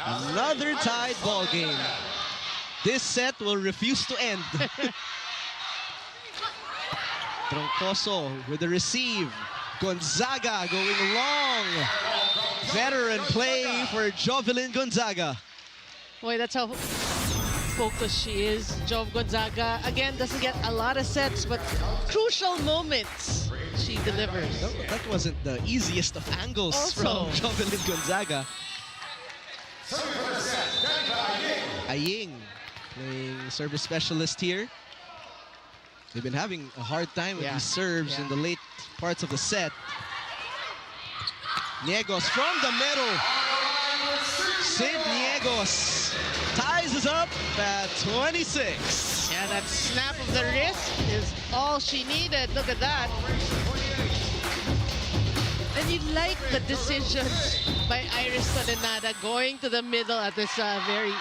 Another tied ball game. This set will refuse to end. Troncoso with the receive. Gonzaga going long. Veteran play for Jovelyn Gonzaga. Boy, that's how focused she is. Jove Gonzaga, again, doesn't get a lot of sets, but crucial moments she delivers. No, that wasn't the easiest of angles Also, from Jovelyn Gonzaga. Aying playing service specialist here. They've been having a hard time with these serves in the late parts of the set. Niegos from the middle. Sid Niegos ties us up at 26. Yeah, that snap of the wrist is all she needed. Look at that. And you like the decisions by Iris Tolenada going to the middle at this very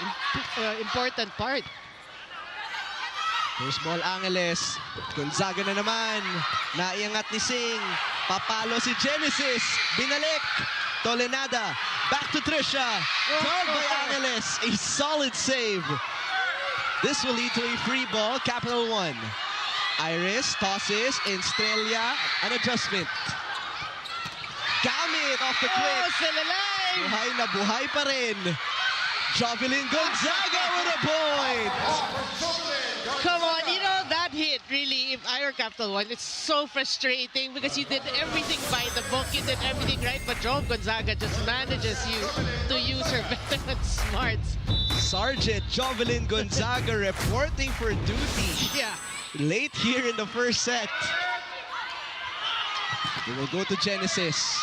important part. First ball, Angeles. Gonzaga na naman. Naiangat ni Sing. Papalo si Genesis. Binalik. Tolenada. Back to Trisha. Called by Angeles. A solid save. This will lead to a free ball. Capital 1. Iris tosses. Estrella. An adjustment. Gamit off the quick. Still alive. Buhay na buhay pa rin. Jovelyn Gonzaga with a point. Come on, you know, that hit really, if I were Capital 1, it's so frustrating because you did everything by the book, you did everything right, but Jove Gonzaga just manages you to use her veteran smarts. Sergeant Jovelyn Gonzaga reporting for duty. Yeah. Late here in the first set. We will go to Genesis.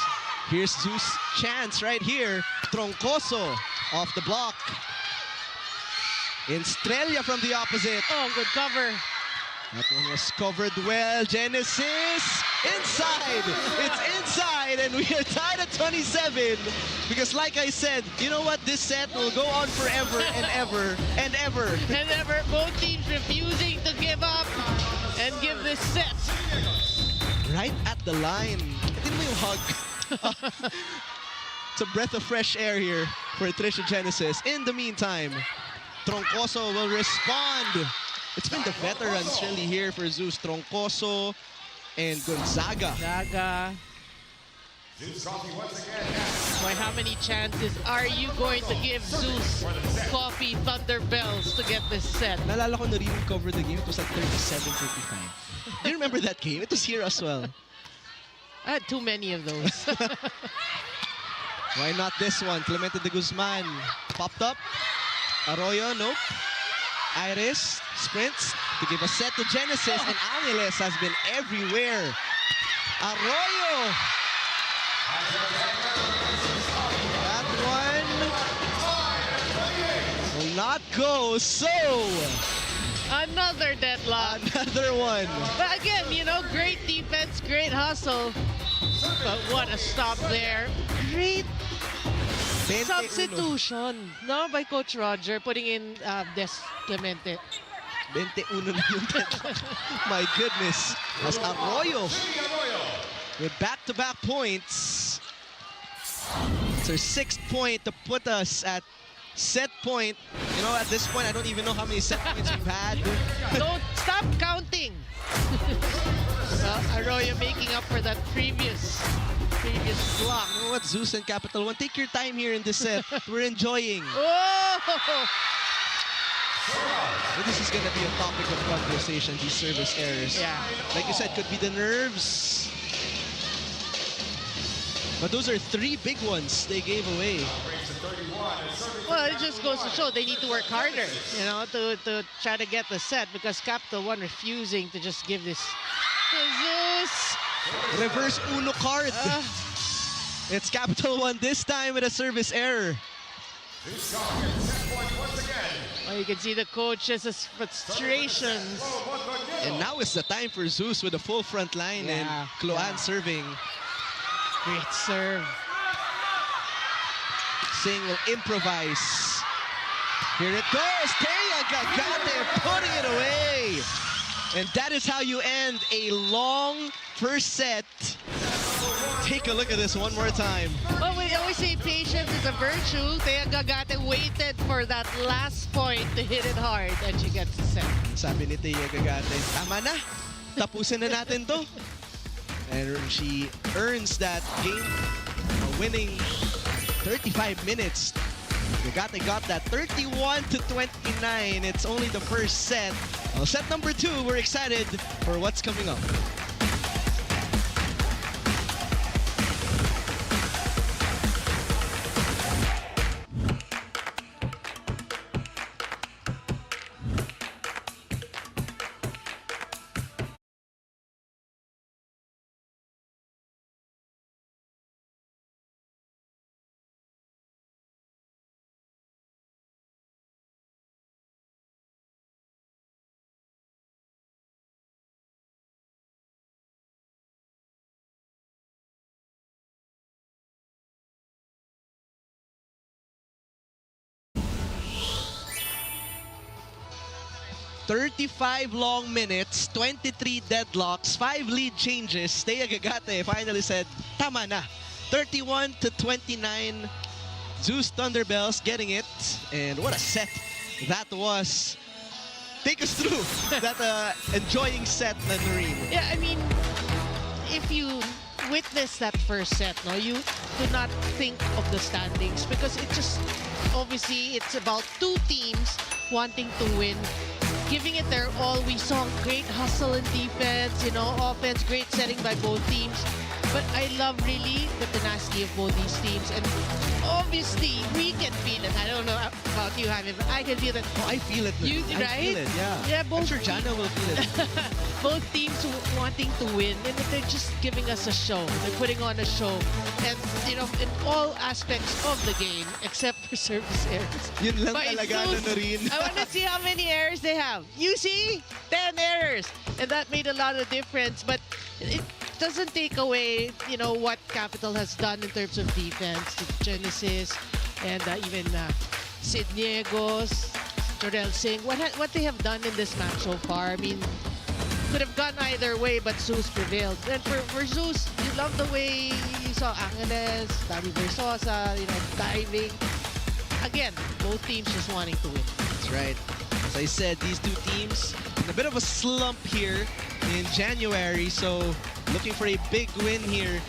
Here's Zeus' chance right here. Troncoso off the block. Estrella from the opposite. Oh, good cover. That one was covered well. Genesis inside. It's inside, and we are tied at 27. Because like I said, you know what? This set will go on forever and ever and ever. And ever, both teams refusing to give up and give this set. Right at the line. Ito mo yung hug. It's a breath of fresh air here for Trisha Genesis. In the meantime, Troncoso will respond. It's been the veterans really here for Zeus. Troncoso and Gonzaga. Boy, how many chances are you going to give Zeus Coffee Thunderbelles to get this set? Naalala ko na rin cover the game. It was like 37-35. Do you remember that game? It was here as well. I had too many of those. Why not this one? Clemente de Guzman popped up. Arroyo, nope. Iris sprints to give a set to Genesis, and Angeles has been everywhere. Arroyo. That one will not go, so Another deadlock. another one. But again, you know, great defense, great hustle. But what a stop there. Great 21. substitution, no, by Coach Roger, putting in Des Clemente. 21 na yung deadlock. My goodness. As Arroyo with back-to-back points. It's her 6th point to put us at set point. You know, at this point, I don't even know how many set points we've had. Don't stop counting. Arroyo making up for that previous block. You know what, Zeus and Capital 1, take your time here in this set. We're enjoying. Oh! But this is going to be a topic of conversation, these service errors. Yeah. Like you said, could be the nerves. But those are 3 big ones they gave away. Well, it just goes to show they need to work harder, you know, to try to get the set, because Capital 1 refusing to just give this to Zeus. Reverse Uno card. It's Capital One this time with a service error. Zeus Coffee gets 10 points once again. Oh, you can see the coach's frustrations. And now is the time for Zeus with a full front line and Cloan serving. Great serve. Singh will improvise. Here it goes. Teya Gagate putting it away. And that is how you end a long first set. Take a look at this one more time. Well, we always say patience is a virtue. Teya Gagate waited for that last point to hit it hard and she gets the set. Sabi ni Teya Gagate, tama na. Tapusin na natin to. And she earns that game winning 35 minutes. Gagate got that 31-29. It's only the first set. Well, set number 2, we're excited for what's coming up. "35 long minutes, 23 deadlocks, 5 lead changes." Teya Gagate finally said, tama na. 31-29. Zeus Thunderbelles getting it. And what a set that was. Take us through that enjoying set, Noreen. Yeah, I mean, if you witness that first set, no, you do not think of the standings because it just, obviously, it's about two teams wanting to win, giving it their all. We saw great hustle and defense, you know, offense, great setting by both teams. But I love really the tenacity of both these teams. And obviously, we can feel it. I don't know about you, Jaime, but I can feel it. Oh, I feel it. You, I right? feel it, yeah. Yeah, both I'm sure Jana will feel it. both teams wanting to win, and they're just giving us a show. They're putting on a show, and you know, in all aspects of the game, except for service errors. Yun lang But talaga, Zeus, Noreen. I want to see how many errors they have. You see, 10 errors, and that made a lot of difference. But it doesn't take away, you know, what Capital has done in terms of defense, Genesis, and even Sid Niegos, Jorel Singh. What they have done in this match so far, I mean, could have gone either way, but Zeus prevailed. And for Zeus, you love the way you saw Angeles, Davi Versosa, you know, diving. Again, both teams just wanting to win. That's right. As I said, these two teams in a bit of a slump here in January, so looking for a big win here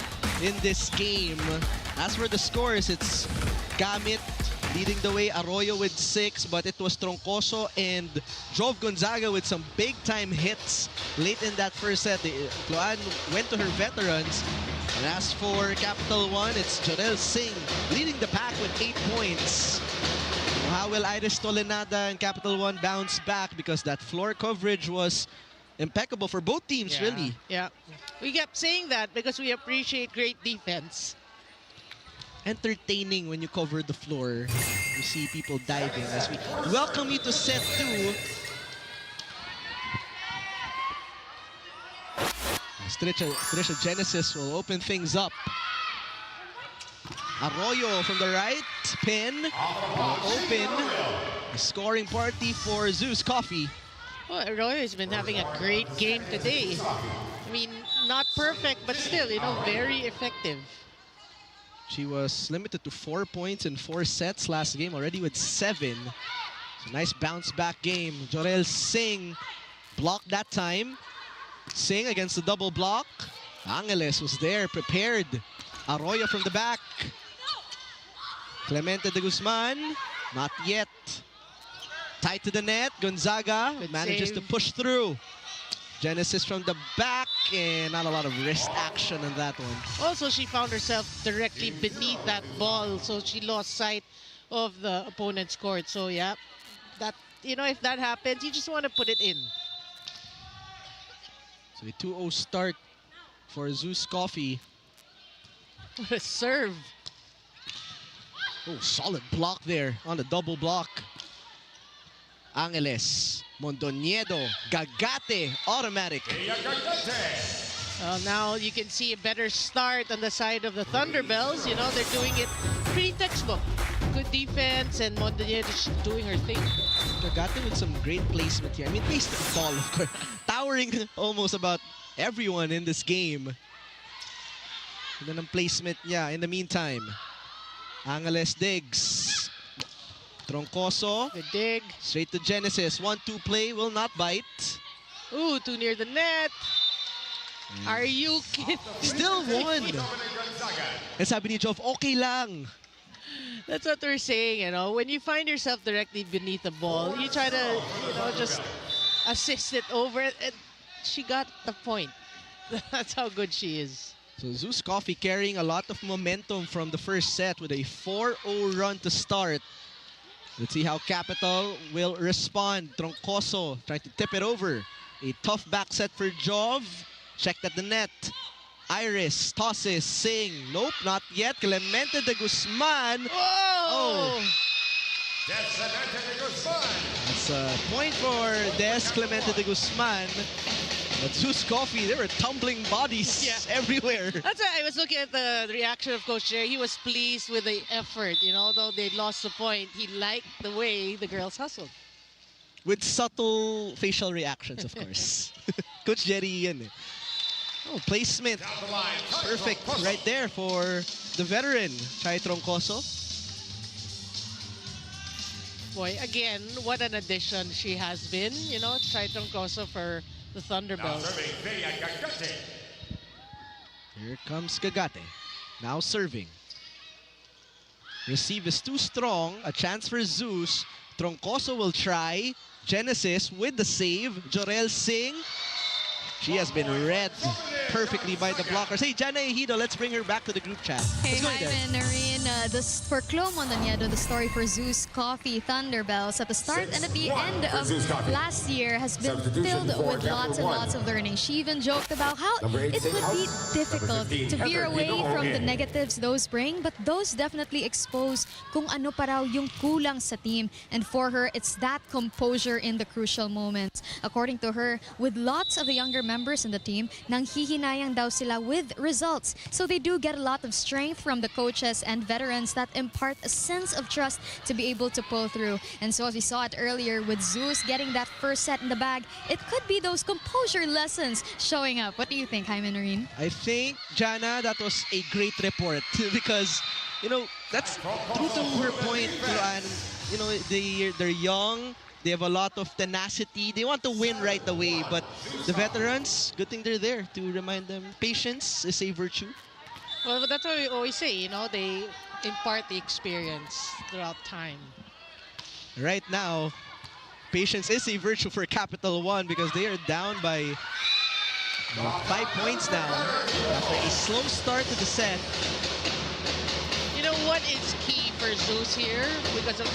in this game. As for the scores, it's Gamit leading the way, Arroyo with 6, but it was Troncoso and Jove Gonzaga with some big-time hits late in that first set. Cloan went to her veterans. And as for Capital One, it's Jorel Singh leading the pack with 8 points. How will Iris Tolenada and Capital One bounce back? Because that floor coverage was impeccable for both teams, really. Yeah, we kept saying that because we appreciate great defense. Entertaining when you cover the floor. You see people diving as we welcome you to set 2. Trisha Genesis will open things up. Arroyo from the right, pin, open. The scoring party for Zeus Coffee. Well, Arroyo has been having a great game today. I mean, not perfect, but still, you know, very effective. She was limited to 4 points in 4 sets last game, already with 7. So nice bounce back game. Jorel Singh blocked that time. Singh against the double block. Angeles was there, prepared. Arroyo from the back. Clemente de Guzman, not yet. Tight to the net, Gonzaga Good manages save. to push through. Genesis from the back, and not a lot of wrist action on that one. Also, she found herself directly beneath that ball, so she lost sight of the opponent's court. So yeah, that, you know, if that happens, you just want to put it in. So a 2-0 start for Zeus Coffee. What a serve. Oh, solid block there on the double block. Angeles, Mondoñedo, Gagate, automatic. Well, now you can see a better start on the side of the Thunderbelles. You know, they're doing it pretty textbook. Good defense, and Mondoñedo just doing her thing. Gagate with some great placement here. I mean, placed the ball, of course, towering almost about everyone in this game. And then ang placement niya in the meantime. Angeles digs. Troncoso. Good dig. Straight to Genesis. 1-2 play will not bite. Ooh, too near the net. Are you kidding? Still won. And sabi ni Jov, okay lang. That's what we're saying, you know. When you find yourself directly beneath the ball, you try to, you know, just assist it over. And she got the point. That's how good she is. So Zeus Coffee carrying a lot of momentum from the first set with a 4-0 run to start. Let's see how Capital will respond. Troncoso trying to tip it over. A tough back set for Jov. Checked at the net. Iris tosses, Sing. Nope, not yet. Clemente de Guzman. Oh! That's a point for Des Clemente de Guzman. But Zeus Coffee, they were tumbling bodies everywhere. That's why I was looking at the reaction of Coach Jerry. He was pleased with the effort, you know, although they lost the point. He liked the way the girls hustled. With subtle facial reactions, of course. Coach Jerry yan eh. Oh, placement. Perfect right there for the veteran, Chai Troncoso. Boy, again, what an addition she has been, you know, Chai Troncoso for the Thunderbelles. Here comes Gagate. Now serving. Receive is too strong. A chance for Zeus. Troncoso will try. Genesis with the save. Jorel Singh. She has been read perfectly by the blockers. Hey, Jana Ejido, let's bring her back to the group chat. Hey, What's going Hyman, Nareen, for Chloe Mondoñedo, the story for Zeus Coffee Thunderbelles at the start and at the end of last year has been filled with lots and lots of learning. She even joked about how it would be difficult to veer away from the negatives those bring, but those definitely expose kung ano pa raw yung kulang sa team. And for her, it's that composure in the crucial moments. According to her, with lots of the younger members in the team, nanghihinayang daw sila with results. So they do get a lot of strength from the coaches and veterans that impart a sense of trust to be able to pull through. And so as we saw it earlier with Zeus getting that first set in the bag, it could be those composure lessons showing up. What do you think, Jaime Noreen? I think, Jana, that was a great report because, you know, that's true to her point. You know, they're young. They have a lot of tenacity. They want to win right away. But the veterans, good thing they're there to remind them patience is a virtue. Well, that's what we always say, you know, they impart the experience throughout time. Right now, patience is a virtue for Capital One because they are down by 5 points now after a slow start to the set. You know what is key for Zeus here because of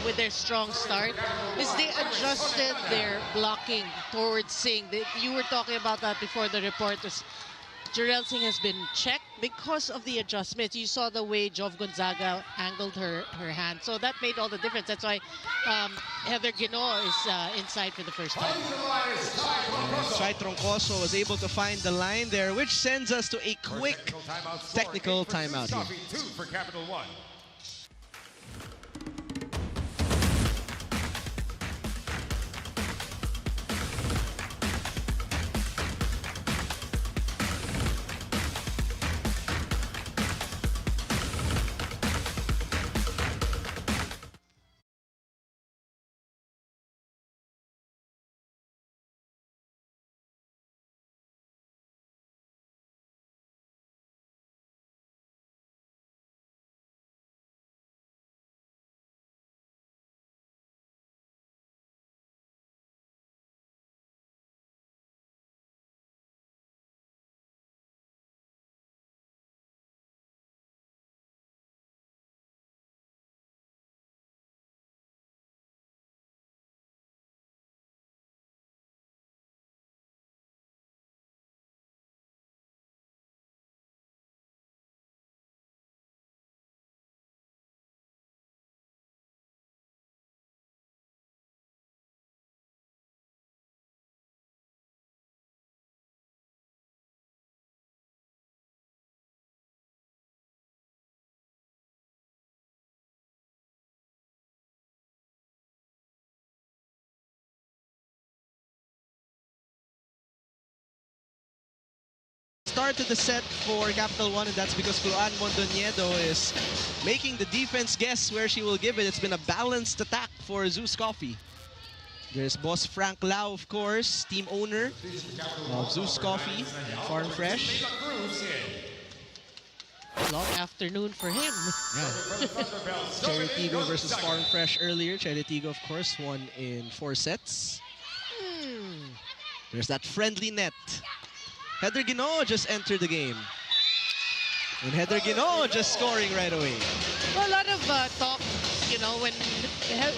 with their strong start is they adjusted their blocking towards Singh. You were talking about that before the report. Jorel Singh has been checked because of the adjustments. You saw the way Jov Gonzaga angled her hand. So that made all the difference. That's why Heather Guinaud is inside for the first time. Chai Troncoso was able to find the line there, which sends us to a quick technical timeout here. For Capital One. start to the set for Capital One, and that's because Cloan Mondoñedo is making the defense guess where she will give it. It's been a balanced attack for Zeus Coffee. There's Boss Frank Lau, of course, team owner of Zeus Coffee, Farm Fresh. Long afternoon for him. Yeah. Cheritigo versus Farm Fresh earlier. Cheritigo, of course, won in 4 sets. There's that friendly net. Heather Ginoo just entered the game. And Heather Ginoo just scoring right away. Well, a lot of talk, you know, when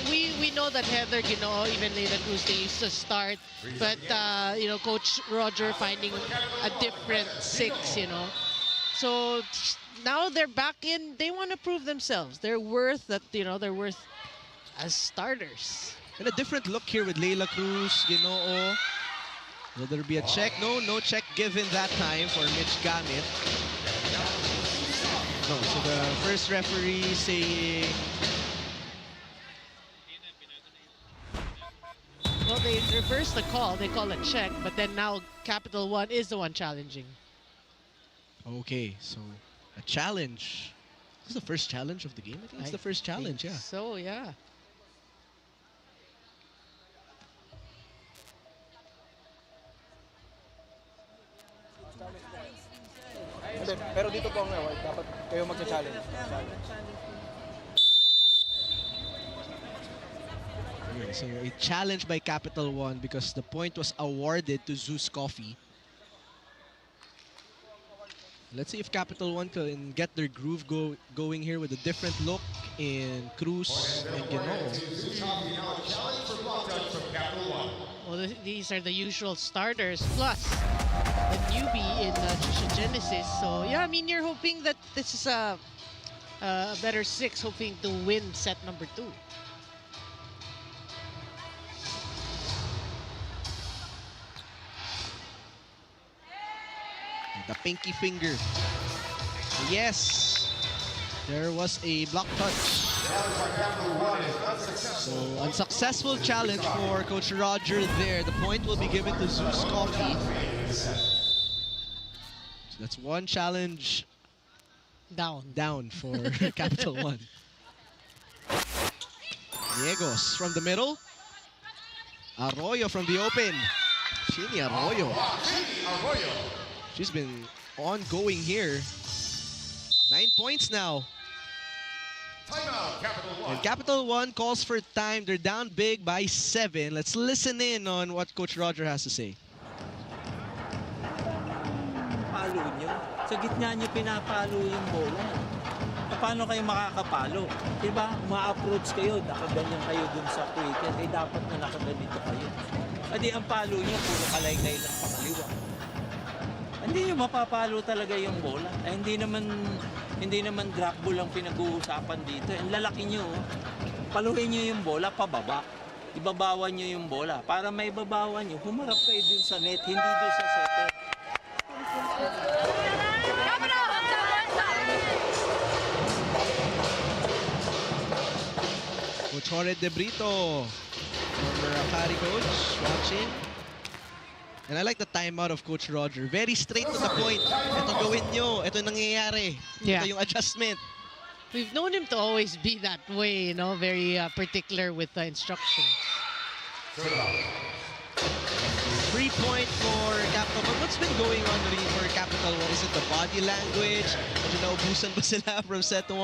we know that Heather Ginoo, even Leila Cruz, they used to start, but you know, Coach Roger finding a different 6, you know. So now they're back in. They want to prove themselves. They're worth that, you know, they're worth as starters. And a different look here with Leila Cruz, Ginoo. Will there be a check? No check given that time for Mitch Gamit. No, so the first referee saying... Well, they reversed the call. They call it check, but then now Capital One is the one challenging. Okay, so a challenge. This is the first challenge of the game? I think it's the first challenge, yeah. So, yeah. Pero dito po ang dapat kayo magcha-challenge. Okay, so a challenge by Capital One because the point was awarded to Zeus Coffee. Let's see if Capital One can get their groove going here with a different look in Cruz and Ginoo. Well, these are the usual starters, plus the newbie in Genesis. So, yeah, I mean, you're hoping that this is a better 6, hoping to win set number 2. The pinky finger. Yes! There was a block touch. So, unsuccessful challenge for Coach Roger there. The point will be given to Zeus Coffee. So that's one challenge down for Capital One. Diegos from the middle. Arroyo from the open. Chini Arroyo. She's been ongoing here. 9 points now. Timeout, Capital One. And Capital One calls for time. They're down big by 7. Let's listen in on what Coach Roger has to say. Palo nyo. Sa gitna nyo pinapalo yung bola. Paano kayo makakapalo? Diba? Ma-approach kayo, nakaganyan kayo dun sa wicket. Eh, dapat na nakaganito kayo. Adi ang palo nyo, puro kalaylay lang pakaliwa. Hindi nyo mapapalo talaga yung bola. Eh, hindi naman drop ball ang pinag-uusapan dito. Ang lalaki nyo, paluhin nyo yung bola pababa. Ibabawan nyo yung bola. Para may babawan nyo, humarap kayo dun sa net, hindi dun sa setter. Coach Jorge De Brito, former Akari coach, watching. And I like the timeout of Coach Roger. Very straight to the point. Ito gawin nyo. Ito nangyayari. Yeah. Ito yung adjustment. We've known him to always be that way, you know, very particular with the instructions. 3-point for Capital One. What's been going on really for Capital One? Is it the body language? Medyo naubusan ba sila from set 1?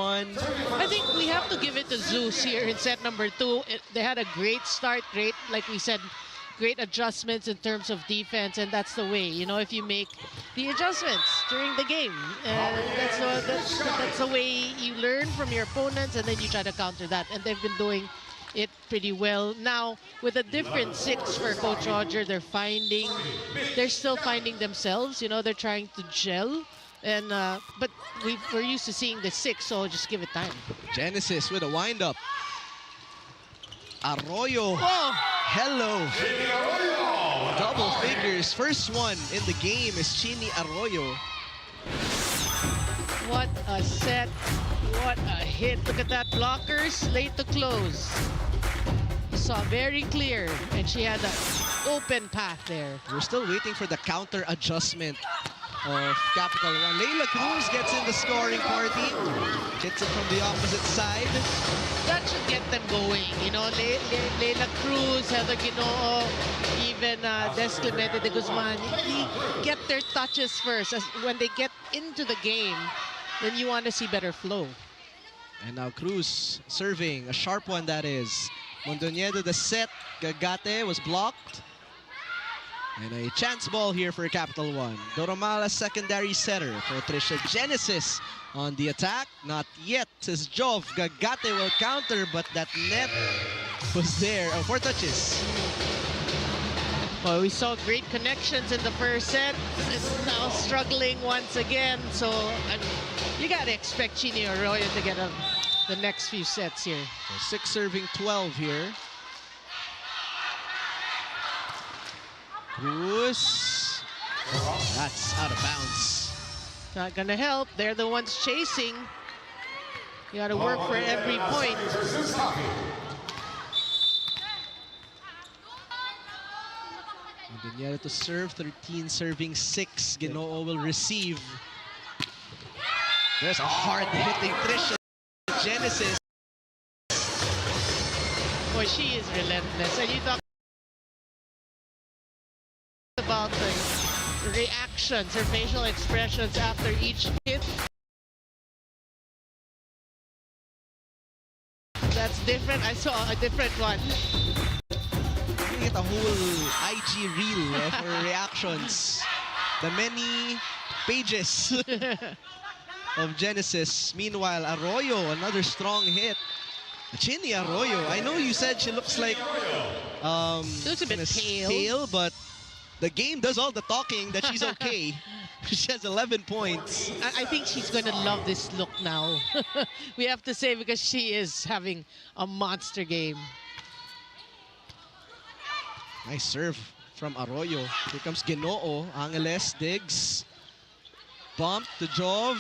I think we have to give it to Zeus here in set number 2. They had a great start, like we said, great adjustments in terms of defense, and that's the way, you know, if you make the adjustments during the game, that's the way you learn from your opponents, and then you try to counter that, and they've been doing it pretty well. Now, with a different 6 for Coach Roger, they're still finding themselves, you know, they're trying to gel, and but we're used to seeing the 6, so just give it time. Genesis with a wind-up. Arroyo. Oh. Hello. Double figures. First one in the game is Chini Arroyo. What a set. What a hit. Look at that. Blockers late to close. You saw very clear, and she had an open path there. We're still waiting for the counter adjustment of Capital One. Leila Cruz gets in the scoring party. Hits it from the opposite side. That should get them going. You know, Leila Cruz, Heather Ginoo, even Des Clemente de Guzman, get their touches first. When they get into the game, then you want to see better flow. And now Cruz serving, a sharp one that is. Mondoñedo the set, Gagate was blocked. And a chance ball here for Capital One. Doromala secondary setter for Trisha Genesis on the attack. Not yet, says Jov. Gagate will counter, but that net was there. 4 touches. Well, we saw great connections in the first set. It's now struggling once again. So you got to expect Chini Arroyo to get the next few sets here. So 6 serving 12 here. Cruz. That's out of bounds. Not gonna help. They're the ones chasing. You gotta work for every point. Mondoñedo to serve, 13 serving 6. Ginoo will receive. There's a hard-hitting Trisha Genesis. Boy, she is relentless. And you talk about the reactions, her facial expressions after each hit. That's different. I saw a different one. You get a whole IG reel of her reactions. The many pages of Genesis. Meanwhile, Arroyo, another strong hit. Chini Arroyo, I know you said she looks like She looks a bit pale, but the game does all the talking that she's okay. She has 11 points. I think she's going to love this look now. We have to say, because she is having a monster game. Nice serve from Arroyo. Here comes Ginoo. Angeles digs. Bump to Jov.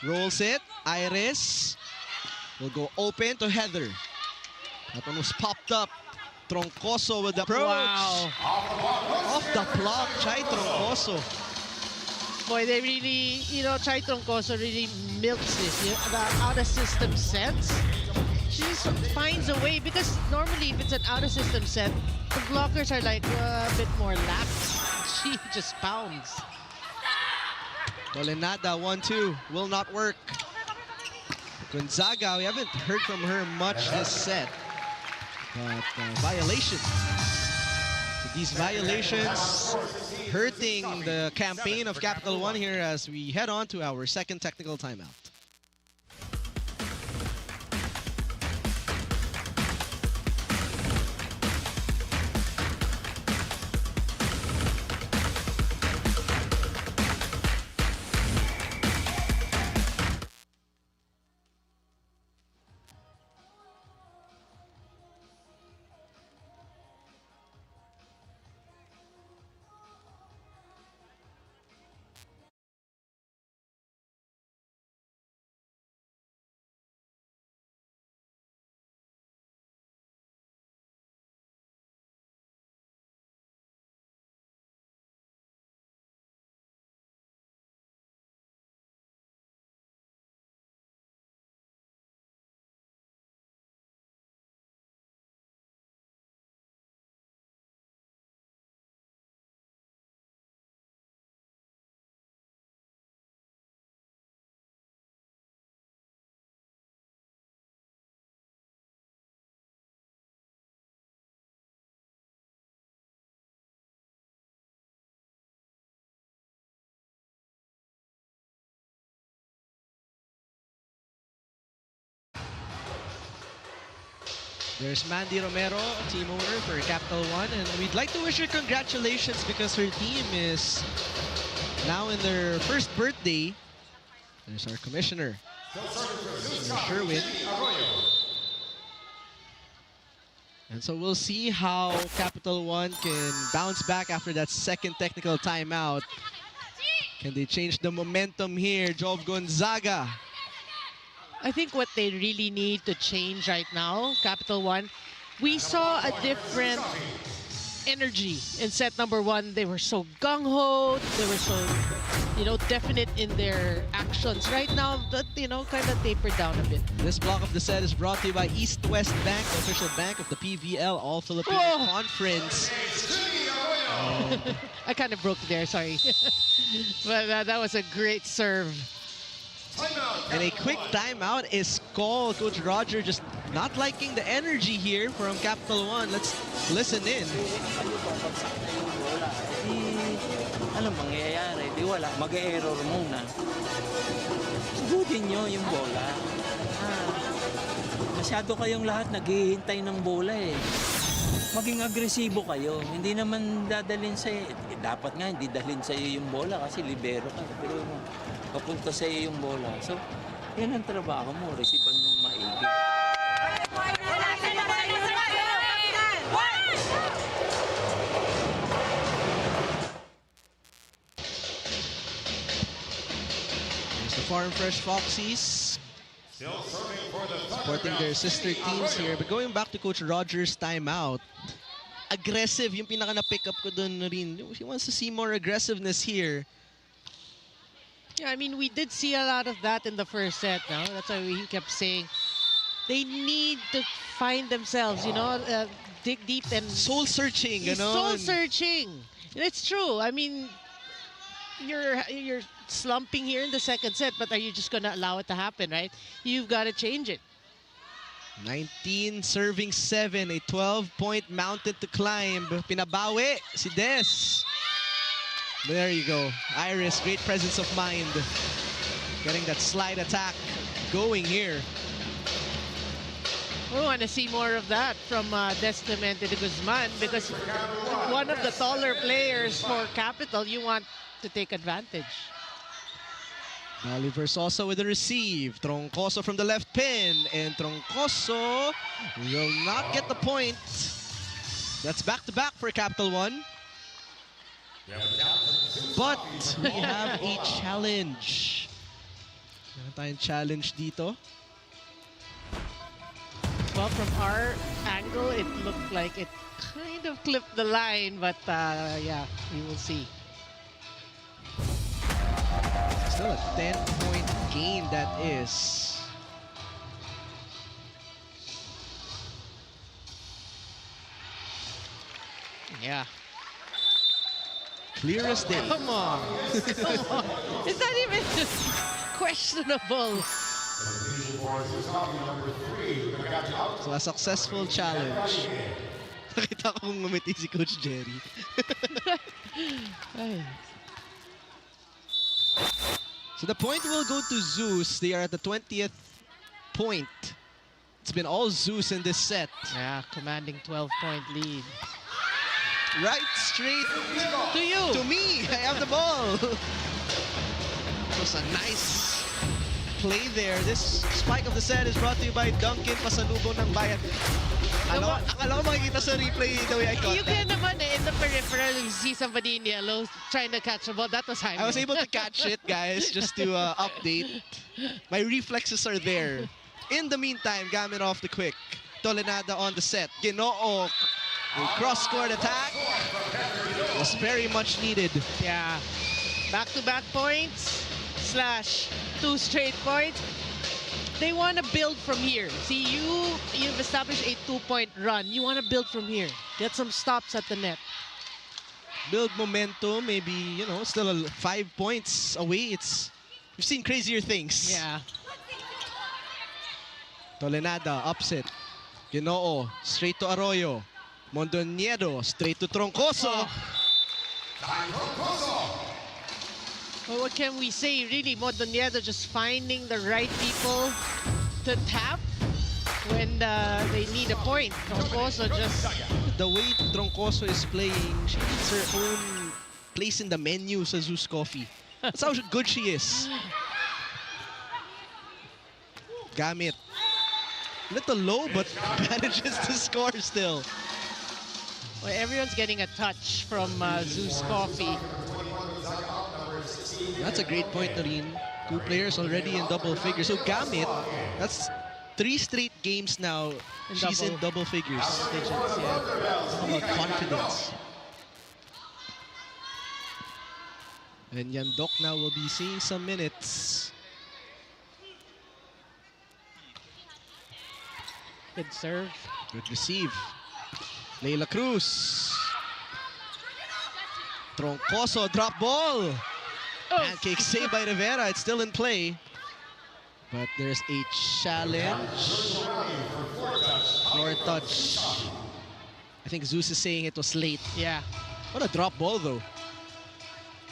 Rolls it. Iris will go open to Heather. That one was popped up. Troncoso with the approach. Wow. Off the block, Chai Troncoso. Boy, they really, you know, Chai Troncoso really milks this. You know, the out-of-system sets. She just finds a way, because normally if it's an out-of-system set, the blockers are like a bit more lax. She just pounds. Tolenada, 1-2, will not work. Gonzaga, we haven't heard from her much this set. But violations. So these violations hurting the campaign of Capital One here as we head on to our second technical timeout. There's Mandy Romero, team owner for Capital One, and we'd like to wish her congratulations because her team is now in their first birthday. There's our commissioner, Sherwin. And so we'll see how Capital One can bounce back after that second technical timeout. Can they change the momentum here? Jov Gonzaga. I think what they really need to change right now, Capital One, we saw a different energy in set number 1. They were so gung-ho. They were so, definite in their actions. Right now, that, kind of tapered down a bit. This block of the set is brought to you by East West Bank, the official bank of the PVL All-Filipino Conference. I kind of broke there, sorry. But that was a great serve. And a quick timeout is called. Coach Roger just not liking the energy here from Capital One. Let's listen in. Ano mangyayari? Di wala, mag-error muna. Sugutin nyo yung bola. Masyado kayong lahat naghihintay ng bola eh. Maging agresibo kayo. Hindi naman dadalhin sa dapat nga hindi dalhin sa iyo yung bola kasi libero ka. Pero papunta sa iyo yung bola. So, yan ang trabaho mo. Resiban ng maigi. The Farm Fresh Foxies supporting their sister teams here. But going back to Coach Roger's timeout, aggressive yung pinaka na-pick up ko dun rin. He wants to see more aggressiveness here. Yeah, I mean, we did see a lot of that in the first set. No? That's why we kept saying they need to find themselves, dig deep and soul-searching. Soul-searching. It's true. I mean, you're slumping here in the second set, but are you just going to allow it to happen, right? You've got to change it. 19 serving 7, a 12-point mountain to climb. Pinabawi si Des. There you go. Iris, great presence of mind. Getting that slide attack going here. We want to see more of that from Des Clemente de Guzman because one of the taller players for Capital, you want to take advantage. Oliver's also with the receive. Troncoso from the left pin. And Troncoso will not get the point. That's back-to-back for Capital One. But we have a challenge. Meron tayong challenge dito. Well, from our angle, it looked like it kind of clipped the line, but yeah, we will see. Still a 10-point gain, that is. Yeah. Clear as day. Come on. Come on. It's not even questionable. So a successful challenge. Nakita ko kung ngumiti si Coach Jerry. So the point will go to Zeus. They are at the 20th point. It's been all Zeus in this set. Yeah, commanding 12-point lead. Right straight to you. To me. I have the ball. It was a nice play there. This spike of the set is brought to you by Duncan Pasalubong ng Bayan. Akala ko makikita sa replay the way I caught You can naman in the peripheral, you see somebody in yellow trying to catch the ball. That was Jaime. I was able to catch it, guys, just to update. My reflexes are there. In the meantime, gamit off the quick. Tolenada on the set. Ginoo. A cross-court attack was very much needed. Yeah. Back-to-back points / 2 straight points. They want to build from here. See, you've established a 2-point run. You want to build from here. Get some stops at the net. Build momentum, maybe, still 5 points away. We've seen crazier things. Yeah. Tolenada, upset. Ginoo, straight to Arroyo. Mondoñedo, straight to Troncoso. Well, what can we say? Really, Mondoñedo just finding the right people to tap when they need a point. Troncoso just... The way Troncoso is playing, she needs her own place in the menu sa Zeus Coffee. That's how good she is. Gamit. Little low, but manages to score still. Well, everyone's getting a touch from Zeus Coffee. That's a great point, Noreen. 2 players already in double figures. So Gamit, that's 3 straight games now, she's in double figures. Digits, yeah. How about confidence? And Yandok now will be seeing some minutes. Good serve. Good receive. Leila Cruz. Troncoso, drop ball. Pancake saved by Rivera. It's still in play. But there's a challenge. Floor touch. I think Zeus is saying it was late. Yeah. What a drop ball, though.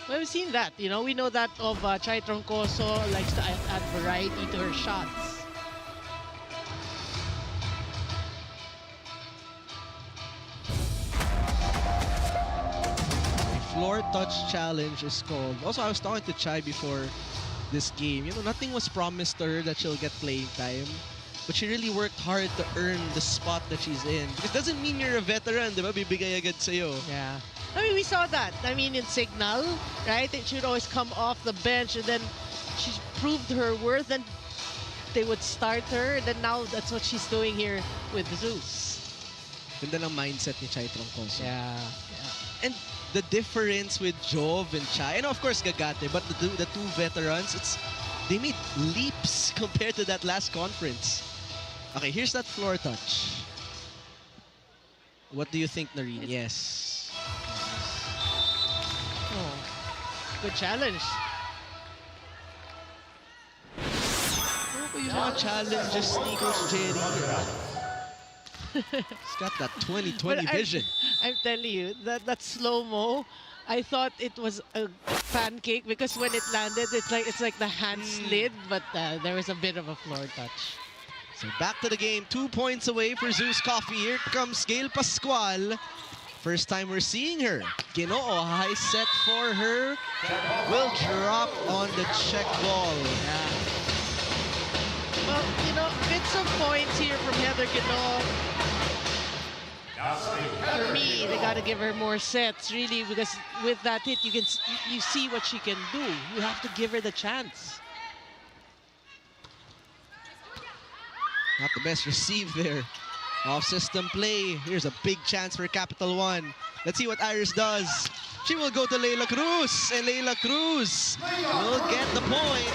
Well, we've seen that. You know, we know that of Chai Troncoso likes to add variety to her shots. Floor touch challenge is called. Also, I was talking to Chai before this game. You know, nothing was promised to her that she'll get playing time. But she really worked hard to earn the spot that she's in. It doesn't mean you're a veteran, di ba? Bibigay agad sa'yo. Yeah. I mean, we saw that. I mean, in Signal, right? She would always come off the bench and then she proved her worth and they would start her. And then now that's what she's doing here with Zeus. Ganda ng mindset ni Chai Troncoso. Yeah. And the difference with Jove and Chai, and of course Gagate, but the two veterans, they made leaps compared to that last conference. Okay, here's that floor touch. What do you think, Nareen? Yes. Oh, good challenge. Ano ba yung mga challenges ni Coach Jerry? He's got that 20/20 vision. I'm telling you, that slow-mo, I thought it was a pancake because when it landed, it's like the hand slid, but there was a bit of a floor touch. So back to the game, 2 points away for Zeus Coffee. Here comes Gail Pascual. First time we're seeing her. Ginoo, high set for her. Will drop on the check ball. Yeah. Well, you know, bits of points here from Heather Ginoo. For me, they got to give her more sets, really, because with that hit, you see what she can do. You have to give her the chance. Not the best receive there. Off-system play. Here's a big chance for Capital One. Let's see what Iris does. She will go to Leila Cruz, and Leila Cruz will get the point.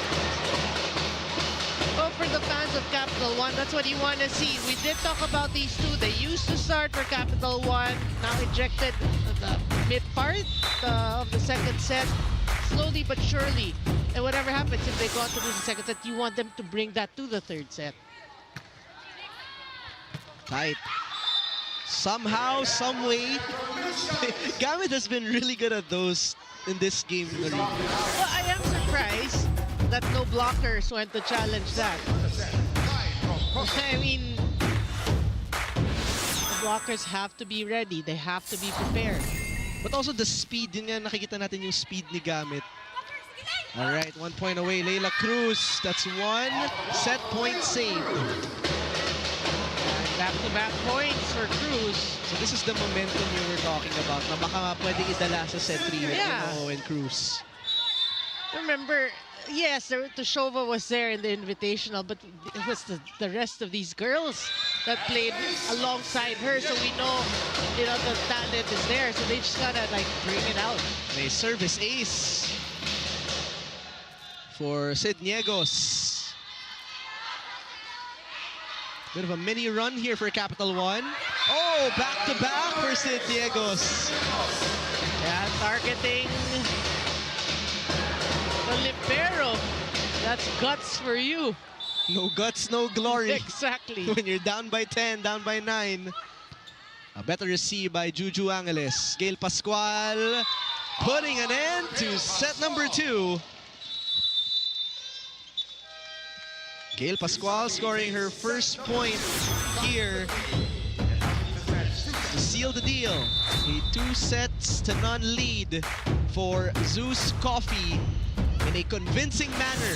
Well, for the fans of Capital One, that's what you want to see. We did talk about these two. They used to start for Capital One, now ejected the mid part of the second set, slowly but surely. And whatever happens, if they go on to lose the second set, you want them to bring that to the third set. Tight. Somehow, some way, Gamit has been really good at those in this game. Well, I am surprised that no blockers went to challenge that. I mean, the blockers have to be ready. They have to be prepared. But also the speed, yun nga nakikita natin yung speed ni Gamit. All right, 1 point away, Leila Cruz. That's one set point saved. Back-to-back points for Cruz. So this is the momentum you were talking about na baka nga pwedeng idala sa set 3 with Ginoo and Cruz. Remember, yes, Toshova was there in the Invitational, but it was the rest of these girls that played alongside her, so we know, you know, the talent is there, so they just gotta like bring it out. A service ace for Sid Niegos. Bit of a mini run here for Capital One. Oh, back-to-back for Sid Niegos. Yeah, targeting the libero. That's guts for you. No guts, no glory. Exactly. When you're down by 10, down by 9. A better receive by Juju Angeles. Gail Pascual putting an end to set number 2. Gail Pascual scoring her first point here to seal the deal. A 2-0 lead for Zeus Coffee in a convincing manner.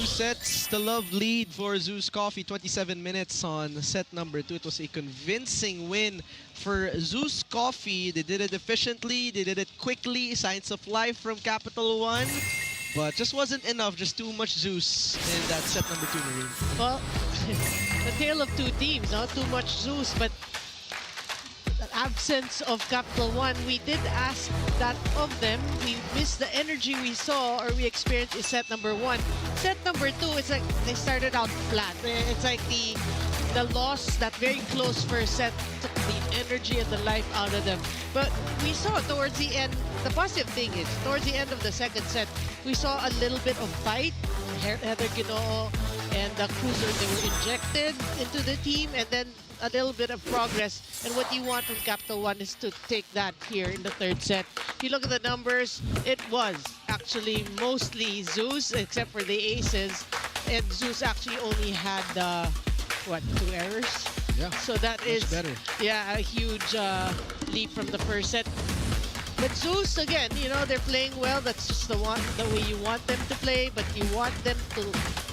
2 sets to love lead for Zeus Coffee. 27 minutes on set number 2. It was a convincing win for Zeus Coffee. They did it efficiently. They did it quickly. Signs of life from Capital 1. But just wasn't enough. Just too much Zeus in that set number 2, Marine. Well, the tale of two teams, no? Too much Zeus, but the absence of Capital 1, we did ask that of them. We missed the energy we saw or we experienced in set number 1. Set number 2, it's like they started out flat. It's like the loss, that very close first set, took the energy and the life out of them. But we saw towards the end, the positive thing is, towards the end of the second set, we saw a little bit of fight. Heather Ginoo and the Cruiser, they were injected into the team, and then a little bit of progress. And what you want from Capital 1 is to take that here in the third set. If you look at the numbers, it was actually mostly Zeus, except for the aces. And Zeus actually only had, what, 2 errors? Yeah, so that is better. Yeah, a huge leap from the first set. But Zeus, again, you know, they're playing well. That's just the way you want them to play, but you want them to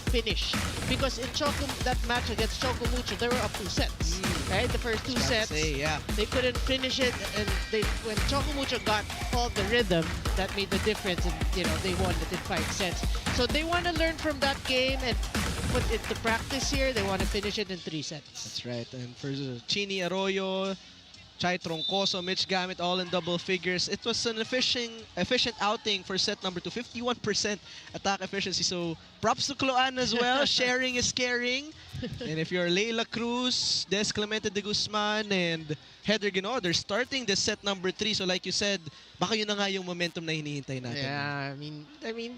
finish. Because in that match against Chocomucho, they were up 2 sets, right? The first 2 sets, they couldn't finish it, and when Chocomucho got all the rhythm, that made the difference, and you know, they won it in 5 sets. So they want to learn from that game and put it to practice here. They want to finish it in 3 sets. That's right. And for Chini Arroyo, Chai Troncoso, Mitch Gamit, all in double figures. It was an efficient outing for set number 2. 51% attack efficiency. So props to Cloan as well. Sharing is caring. And if you're Leila Cruz, Des Clemente de Guzman, and Heather Ginoo, they're starting this set number 3. So like you said, baka yun na nga yung momentum na hinihintay natin. Yeah, I mean,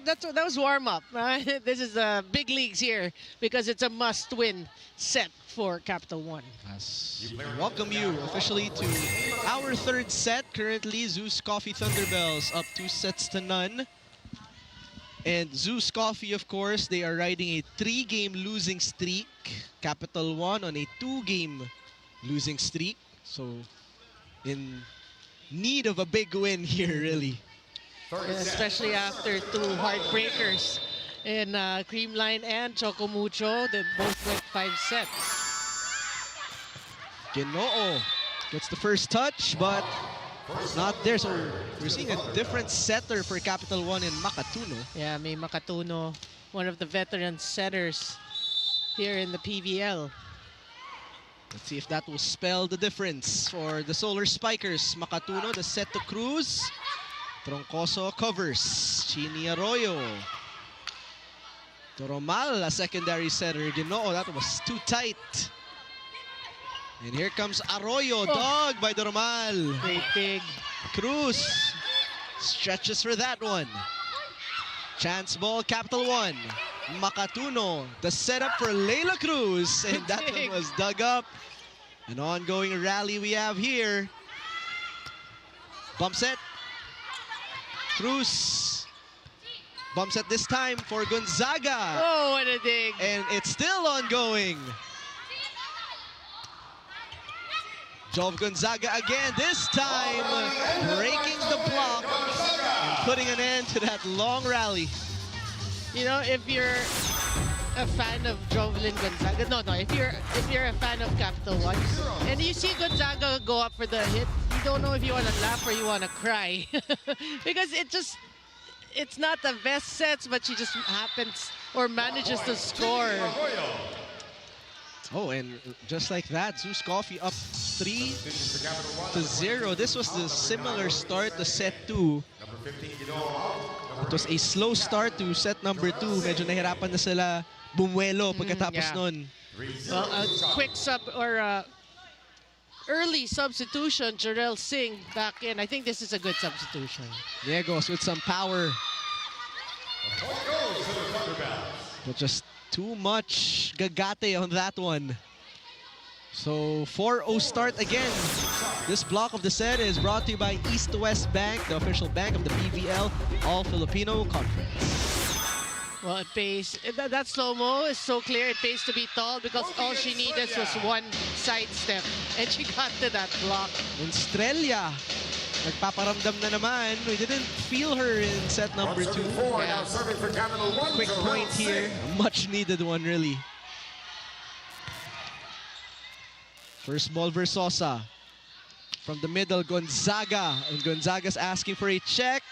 that was warm up. Right? This is the big leagues here because it's a must-win set for Capital 1. Yes. Welcome you officially to our third set. Currently, Zeus Coffee Thunderbelles up 2 sets to none. And Zeus Coffee, of course, they are riding a 3-game losing streak. Capital 1 on a 2-game losing streak. So, in need of a big win here, really. Especially after 2 heartbreakers in Creamline and Chocomucho. They both went 5 sets. Ginoo gets the first touch, but not there. So we're seeing a different setter for Capital 1 in Makatuno. Yeah, may Makatuno, one of the veteran setters here in the PVL. Let's see if that will spell the difference for the Solar Spikers. Makatuno, the set to Cruz. Troncoso covers. Chini Arroyo. Toromal, a secondary setter. Ginoo, that was too tight. And here comes Arroyo, dog by Doromal. Great big. Cruz stretches for that one. Chance ball, Capital 1. Makatuno, the setup for Leila Cruz. And that one was dug up. An ongoing rally we have here. Bump set. Cruz. Bump set this time for Gonzaga. Oh, what a dig. And it's still ongoing. Jove Gonzaga again, this time breaking the block and putting an end to that long rally. You know, if you're a fan of Jovelyn Gonzaga, if you're a fan of Capital 1, and you see Gonzaga go up for the hit, you don't know if you want to laugh or you want to cry. Because it's not the best sets, but she just happens or manages to score. Oh, and just like that, Zeus Coffee up 3-0. This was the similar start to set 2. It was a slow start to set number 2. Medyo nahirapan na sila bumuelo pagkatapos nun. Well, a quick sub or early substitution, Jarrell Singh back in. I think this is a good substitution. Diegos with some power. But just too much gagate on that one. So 4-0 start again. This block of the set is brought to you by East West Bank, the official bank of the PVL All-Filipino Conference. Well, it pays. That slow-mo is so clear. It pays to be tall because all she needed was one sidestep. And she got to that block. Estrella Nagpaparamdam na naman. We didn't feel her in set number 2. Now serving for Capital1. Quick point here. A much needed one, really. First ball, Versosa. From the middle, Gonzaga. And Gonzaga's asking for a check.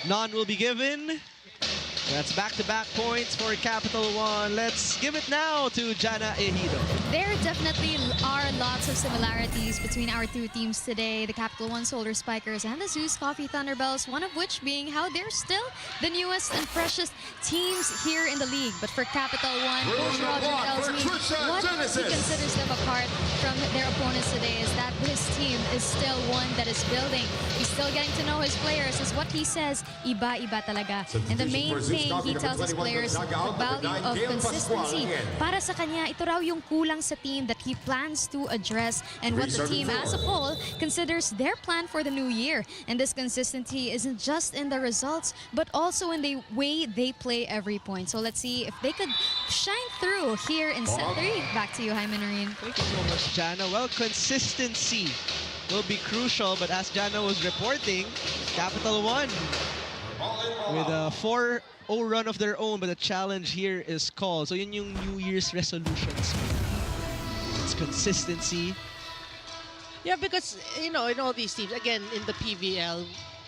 None will be given. That's back-to-back points for Capital1. Let's give it now to Jana Ejido. There definitely are lots of similarities between our two teams today, the Capital1 Solar Spikers and the ZUS Coffee Thunderbelles, one of which being how they're still the newest and freshest teams here in the league. But for Capital1, Coach Roger tells me what he considers them apart from their opponents today is that his team is still one that is building. He's still getting to know his players, is what he says, iba-iba talaga. And the main thing he tells his players the value of consistency. Para sa kanya, ito raw yung kulang sa team that he plans to address and what the team as a whole considers their plan for the new year. And this consistency isn't just in the results, but also in the way they play every point. So let's see if they could shine through here in set 3. Back to you, Jaime Noreen. Thank you so much, Jana. Well, consistency will be crucial, but as Jana was reporting, Capital1 with a 4-0 run of their own, but the challenge here is called. So yun yung New Year's resolutions. It's consistency. Yeah, because, you know, in all these teams, again, in the PVL,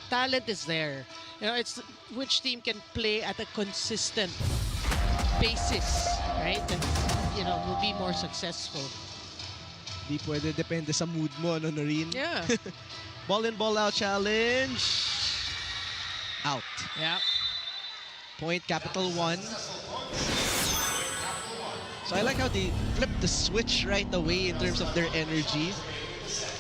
talent is there. You know, it's which team can play at a consistent basis, right? And, you know, will be more successful. Di pwede, depende sa mood mo, no, Noreen? Yeah. Ball in, ball out challenge. Out. Yeah. Point, Capital1. So I like how they flip the switch right away in terms of their energy.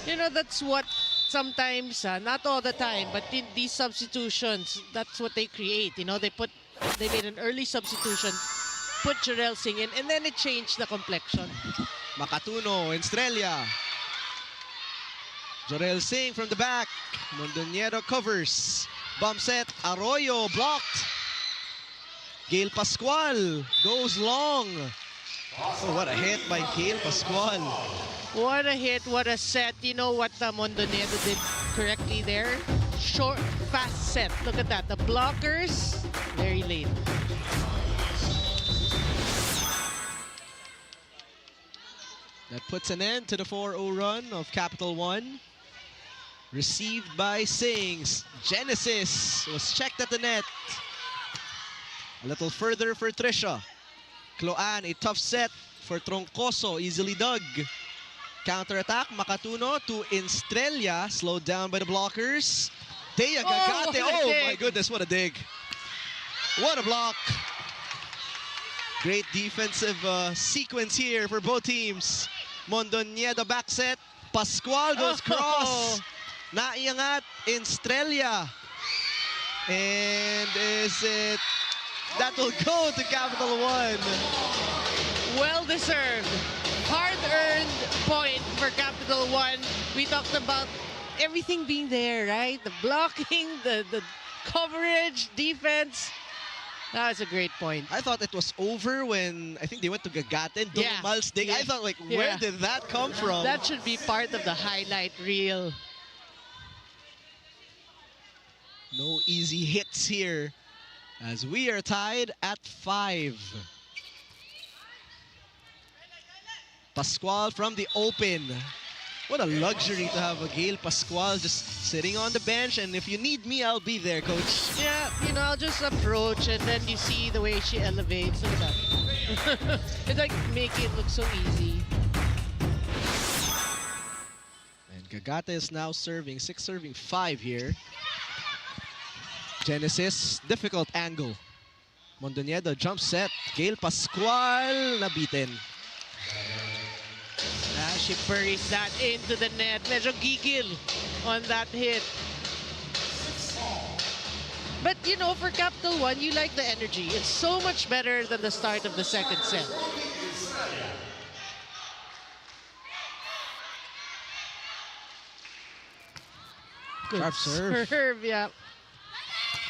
You know, that's what sometimes, not all the time, but in these substitutions, that's what they create. You know, they made an early substitution, put Jarrell Singh in, and then it changed the complexion. Makatuno, Estrella. Jarrell Singh from the back. Mondoñedo covers. Bump set, Arroyo blocked. Gail Pascual goes long. Oh, what a hit by Gail Pascual. What a hit, what a set. You know what Mondoñedo did correctly there? Short, fast set. Look at that. The blockers, very late. That puts an end to the 4-0 run of Capital1. Received by Sings. Genesis was checked at the net. A little further for Trisha. Cloan, a tough set for Troncoso, easily dug. Counter-attack, Makatuno to Estrella, slowed down by the blockers. Thea Gagate, oh my goodness, what a dig. What a block. Great defensive sequence here for both teams. Mondoñedo back set, Pascual goes cross. Naiangat, Estrella. And is it... That will go to Capital1. Well deserved. Hard-earned point for Capital1. We talked about everything being there, right? The blocking, the coverage, defense. That was a great point. I thought it was over when I think they went to Gagaten. Dumal's dig. I thought, like, where did that come from? That should be part of the highlight reel. No easy hits here as we are tied at 5. Pascual from the open. What a luxury to have a Gail Pascual just sitting on the bench, and if you need me, I'll be there, coach. Yeah, you know, I'll just approach and then you see the way she elevates. Look at that. It's like making it look so easy. And Gagata is now serving, 6 serving 5 here. Genesis, difficult angle. Mondoñedo jump set. Gail Pascual nabitin. She buries that into the net. Medyo gigil on that hit. But, you know, for Capital1, you like the energy. It's so much better than the start of the second set. Good sharp serve. Yeah.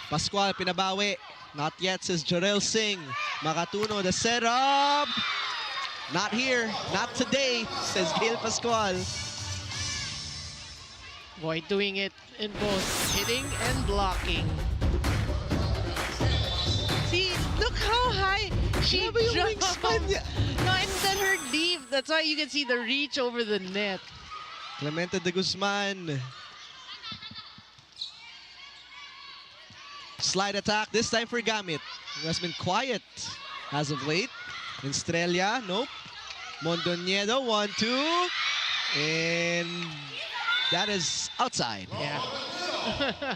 Pascual pinabawi. Not yet, says Jarrell Singh. Makatuno, the setup. Not here, not today, says Gail Pascual. Void doing it in both hitting and blocking. See, look how high she jumped. No, and then her leap. That's why you can see the reach over the net. Clemente de Guzman. Slide attack, this time for Gamit, who has been quiet as of late. Estrella, nope. Mondoñedo, 1-2. And that is outside. Yeah.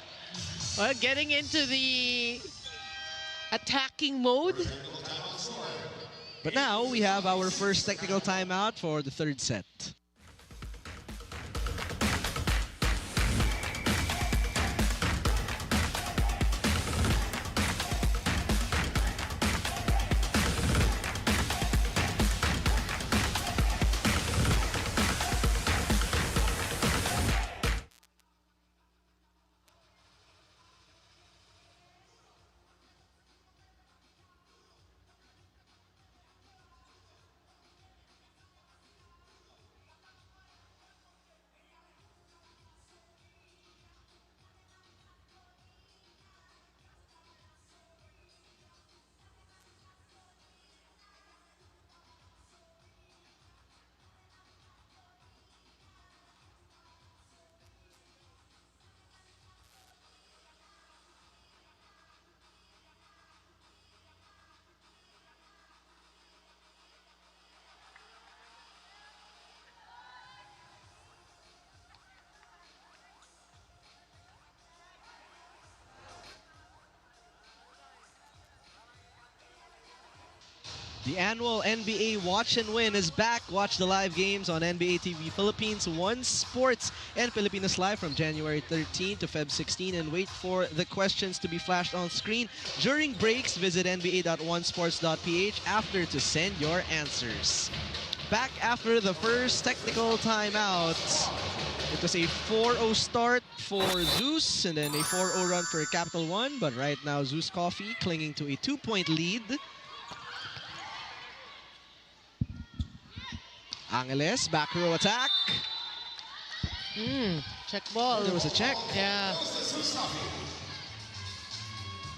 Well, getting into the attacking mode. But now we have our first technical timeout for the third set. The annual NBA Watch and Win is back. Watch the live games on NBA TV Philippines, One Sports, and Filipinas Live from January 13 to Feb 16. And wait for the questions to be flashed on screen. During breaks, visit nba.onesports.ph after to send your answers. Back after the first technical timeout. It was a 4-0 start for Zeus and then a 4-0 run for Capital One. But right now, ZUS Coffee clinging to a 2-point lead. Angeles, back row attack. Check ball. There was a check. Yeah.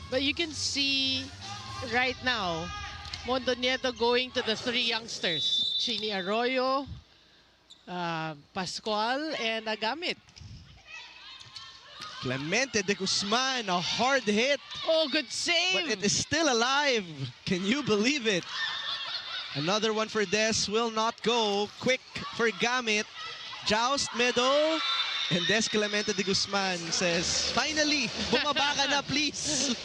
But you can see right now, Mondoñedo going to the three youngsters. Chini Arroyo, Pascual, and Agamit. Clemente de Guzman, a hard hit. Oh, good save! But it is still alive. Can you believe it? Another one for Des, will not go. Quick for Gamit. Joust middle. And Des Clemente de Guzman says, finally, bumaba ka na, please.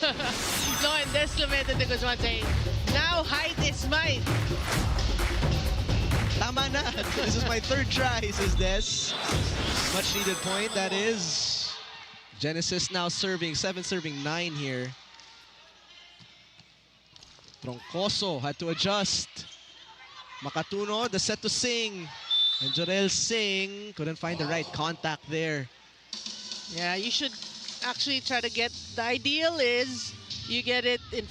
No, and Des Clemente de Guzman saying, now height is mine. Tama na. This is my third try, says Des. Much needed point, that is. Genesis now serving, 7 serving 9 here. Troncoso had to adjust. Makatuno, the set to Sing. And Jorel Singh couldn't find the right contact there. Yeah, you should actually try to get, the ideal is you get it in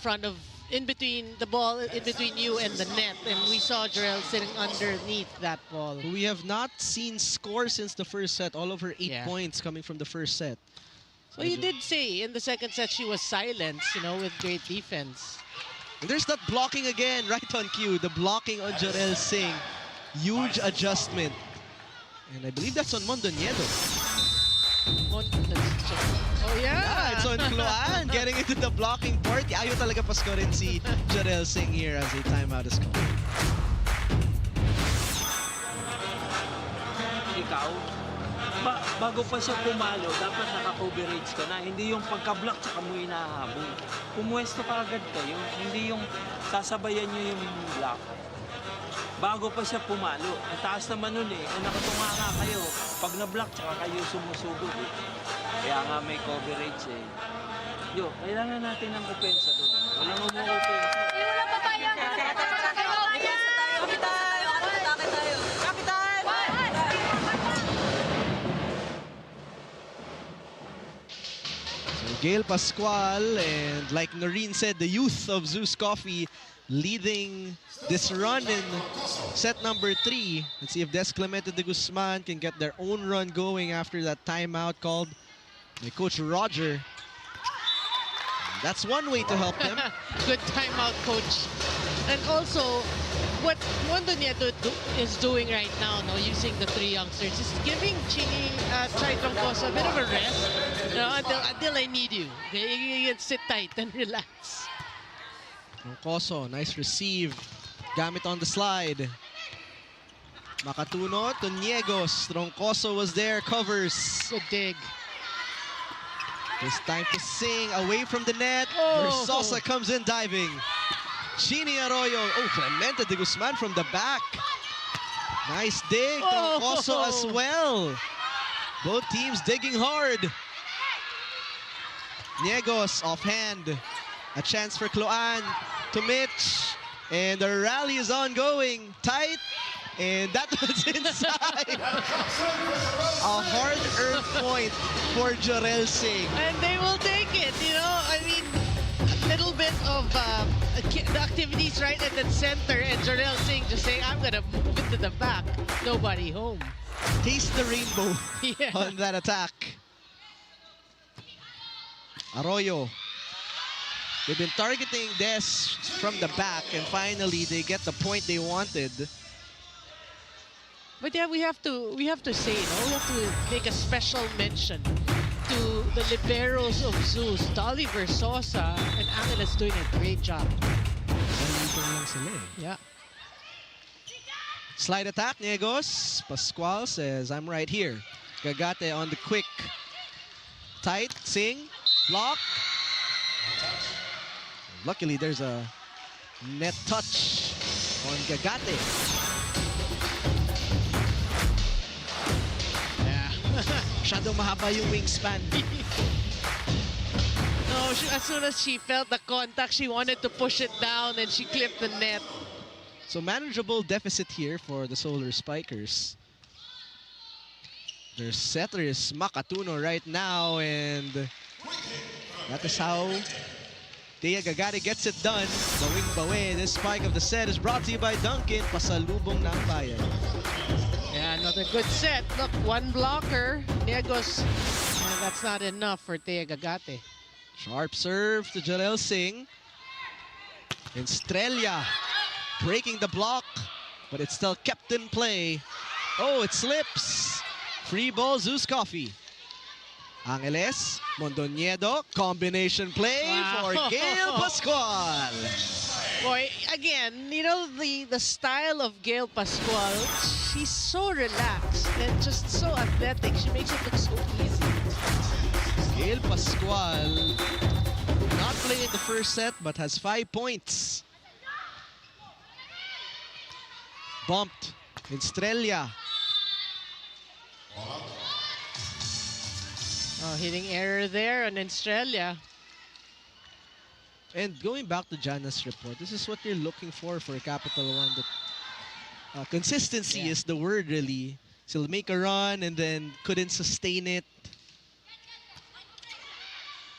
between the ball, in between you and the net. And we saw Jorel sitting underneath that ball. We have not seen score since the first set. All over 8 points coming from the first set. Well, you did say in the second set she was silenced, you know, with great defense. And there's that blocking again, right on cue. The blocking on Jorel Singh. Huge adjustment. And I believe that's on Mondoñedo. Oh, yeah. It's on Cloan. Getting into the blocking part. Ayaw talaga pasko rin si Jorel Singh here as a timeout is called. Ikaw, bago pa siya pumalo, dapat naka-coverage ka na. Hindi yung pagka-block tsaka mo inahabol. Pumuwesto ka agad kayo. Hindi yung sasabayan nyo yung block. Bago pa siya pumalo. Ang taas naman nun eh. Kung nakatunga nga kayo, pag na-block tsaka kayo sumusugod eh. Kaya nga may coverage eh. Yo, kailangan natin ng opensa doon. Walang umu-opensa. Wala pa tayo. Gail Pascual, and like Noreen said, the youth of ZUS Coffee leading this run in set number 3. Let's see if Des Clemente de Guzman can get their own run going after that timeout called by Coach Roger. That's one way to help them. Good timeout, coach. And also, what Mondo Nieto is doing right now, no, using the 3 youngsters, is giving Chai Troncoso a bit of a rest, you know, until I need you. Okay? You can sit tight and relax. Troncoso, nice receive. Gamit on the slide. Makatuno to Niegos. Troncoso was there, covers. Good dig. It's time to sing away from the net. Versosa comes in diving. Chini Arroyo. Oh, Clemente de Guzman from the back. Nice dig. Troncoso as well. Both teams digging hard. Niegos offhand. A chance for Cloan to Mitch. And the rally is ongoing. Tight. And that was inside. A hard-earned point for Jorel Singh. And they will take it, you know. I mean, a little bit of the activities right at the center, and Jorel Singh just saying, I'm going to move it to the back. Nobody home. Taste the rainbow on that attack. Arroyo. They've been targeting Des from the back, and finally they get the point they wanted. But yeah, we have to say, you know, we have to make a special mention to the liberos of Zeus, Dolly Versosa, and Angeles doing a great job. Yeah. Slide attack, Niegos. Pascual says, I'm right here. Gagate on the quick. Tight, Singh, block. Luckily, there's a net touch on Gagate. Masyadong mahaba yung wingspan. No, as soon as she felt the contact, she wanted to push it down and she clipped the net. So manageable deficit here for the Solar Spikers. Their setter is Makatuno right now, and that is how Thea Gagate gets it done. Bawing bawe. This spike of the set is brought to you by Duncan. Pasalubong ng bayan. Yeah, another good set. Look, one blocker. Niegos. And that's not enough for Thea Gagate. Sharp serve to Jalel Singh. And Estrella breaking the block, but it's still kept in play. Oh, it slips. Free ball, Zeus Coffee. Angeles, Mondoñedo, combination play for Gail Pascual. Boy, again, you know, the style of Gail Pascual, she's so relaxed and just so athletic. She makes it look so easy. Gail Pascual not playing in the first set, but has 5 points. Bumped. Estrella. Oh, hitting error there on Estrella. And going back to Jana's report, this is what you're looking for Capital One. That, consistency is the word, really. She'll make a run and then couldn't sustain it.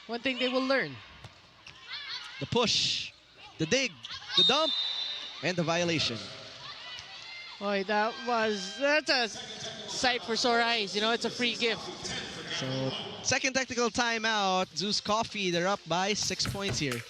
One thing they will learn. The push, the dig, the dump, and the violation. Boy, that's a sight for sore eyes. You know, it's a free gift. So, second technical timeout. Zeus Coffee, they're up by 6 points here.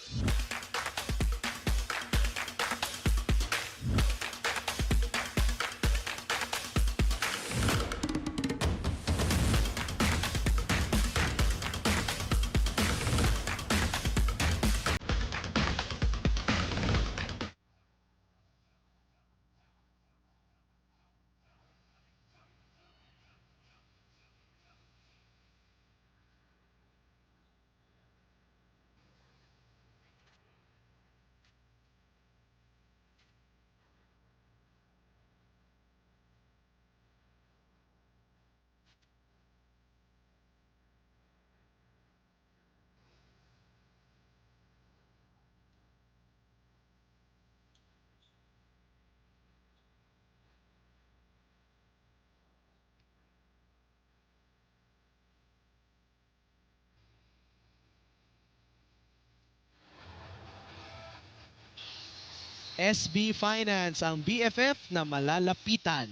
SB Finance, ang BFF na malalapitan.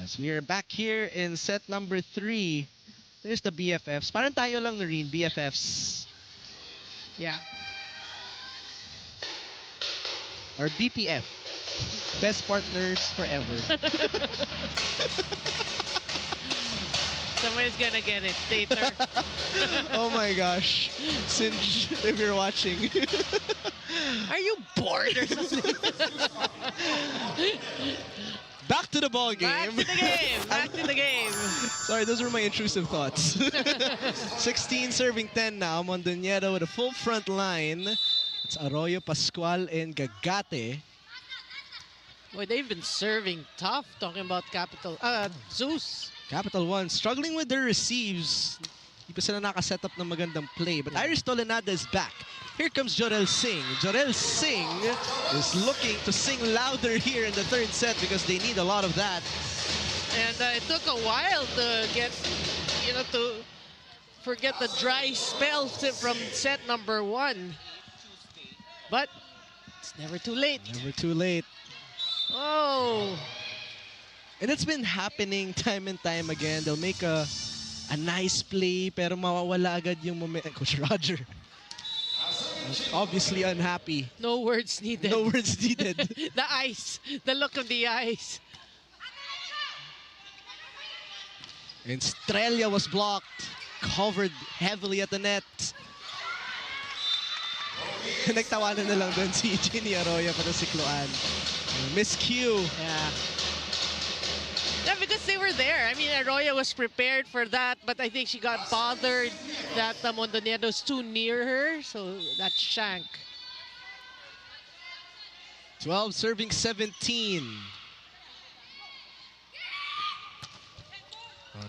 As we are back here in set number 3, there's the BFFs. Parang tayo lang rin, BFFs. Yeah. Or BPF. Best partners forever. Somebody's gonna get it later. Oh my gosh. Since if you're watching. Are you bored or something? Back to the ball game. Back to the game. Back to the game. Sorry, those were my intrusive thoughts. 16 serving 10 now. Mondoñedo with a full front line. It's Arroyo, Pascual, and Gagate. Boy, they've been serving tough. Talking about Zeus. Capital 1 struggling with their receives. Hindi pa sila nakaset up ng magandang play. But Iris Tolenada is back. Here comes Jorel Singh. Jorel Singh is looking to sing louder here in the third set because they need a lot of that. And it took a while to get, to forget the dry spell from set number 1. But it's never too late. Never too late. Oh. And it's been happening time and time again. They'll make a nice play pero mawawala agad yung momentum. Coach Roger. Obviously unhappy. No words needed. No words needed. The eyes. The look of the eyes. And Strelia was blocked. Covered heavily at the net. Nagtawanan na lang doon si Jenny Arroyo para si Cloan. Miscue. Yeah. Yeah, because they were there. I mean, Arroyo was prepared for that, but I think she got bothered that Mondoñedo's too near her, so that shank. 12 serving 17.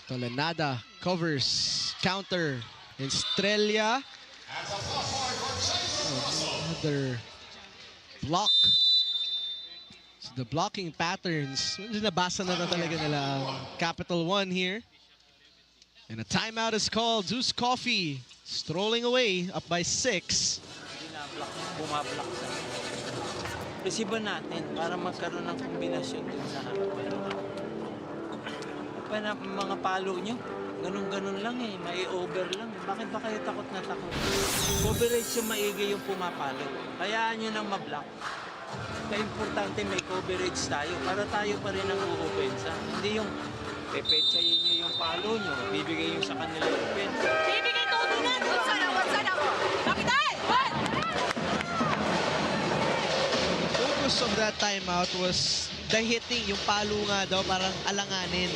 Tolenada covers, counter, and Strelia. Another block. So the blocking patterns, nabasa na talaga nila ang Capital 1 here. And a timeout is called. Zeus Coffee strolling away, up by 6. Bumablock sa resibo natin para magkaroon ng kombinasyon din sa mga palo nyo. Ganun-ganun lang eh, mai-over lang. Bakit ba kayo takot na takot? Coverage yung maigi yung pumapalo. Hayaan nyo nang mablock. Kaya importante may coverage tayo para tayo pa rin ang uupensa. Hindi yung pepetsayin nyo yung palo nyo, bibigay yung sa kanila yung upensa. Bibigay tudungan! Watsan ako! Kapitan! Focus of that timeout was the hitting, yung palo nga daw, parang alanganin.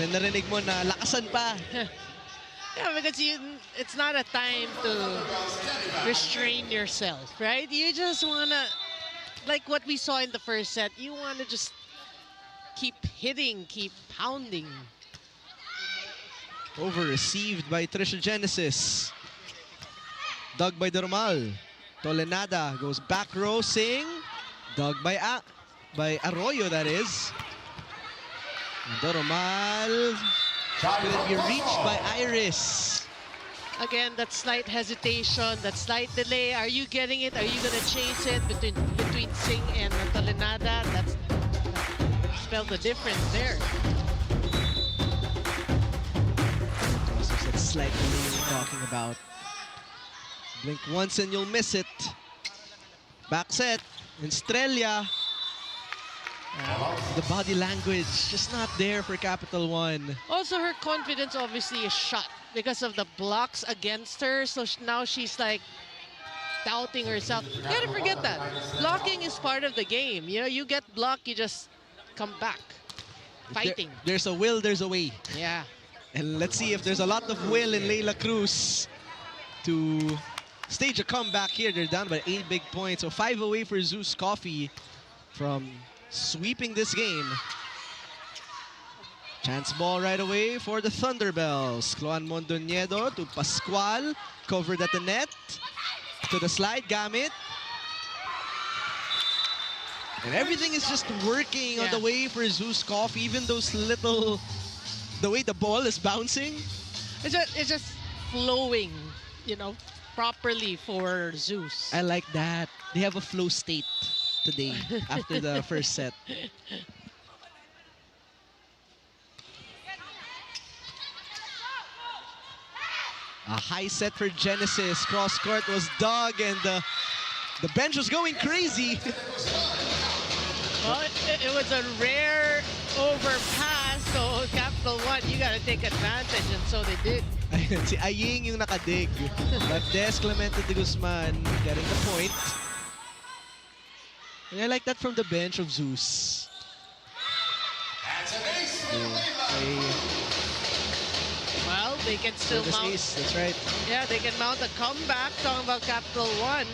And narinig mo na lakasan pa. Yeah, because it's not a time to restrain yourself, right? You just want to, like what we saw in the first set, you want to just keep hitting, keep pounding. Over received by Trisha Genesis. Dug by Dormal. Tolenada goes back row, Singh. Dug by Arroyo, that is. Dormal couldn't be reached by Iris. Again, that slight hesitation, that slight delay. Are you getting it? Are you going to chase it between Singh and Tolenada? That's spelled the difference there. Also that slight delay we're talking about. Blink once and you'll miss it. Back set. And Strelia. The body language just not there for Capital 1. Also, her confidence obviously is shot because of the blocks against her. So now she's like doubting herself. You gotta forget that. Blocking is part of the game. You know, you get blocked, you just come back. Fighting. There's a will, there's a way. Yeah. And let's see if there's a lot of will in Leila Cruz to stage a comeback here. They're down by 8 big points. So 5 away for Zeus Coffee from sweeping this game. Chance ball right away for the Thunderbelles. Cloan Mondoñedo to Pascual. Covered at the net. To the slide, Gamit. And everything is just working on the way for Zeus Coffee. Even those little... The way the ball is bouncing. It's just flowing, you know, properly for Zeus. I like that. They have a flow state. today after the first set. A high set for Genesis. Cross court was dug and the bench was going crazy. Well, it was a rare overpass, so Capital One, you got to take advantage, and so they did. Si Aying yung nakadig. But Des Clemente de Guzman getting the point. And I like that from the bench of Zeus. Well, they can still mount. That's right. Yeah, they can mount a comeback. Talking about Capital One,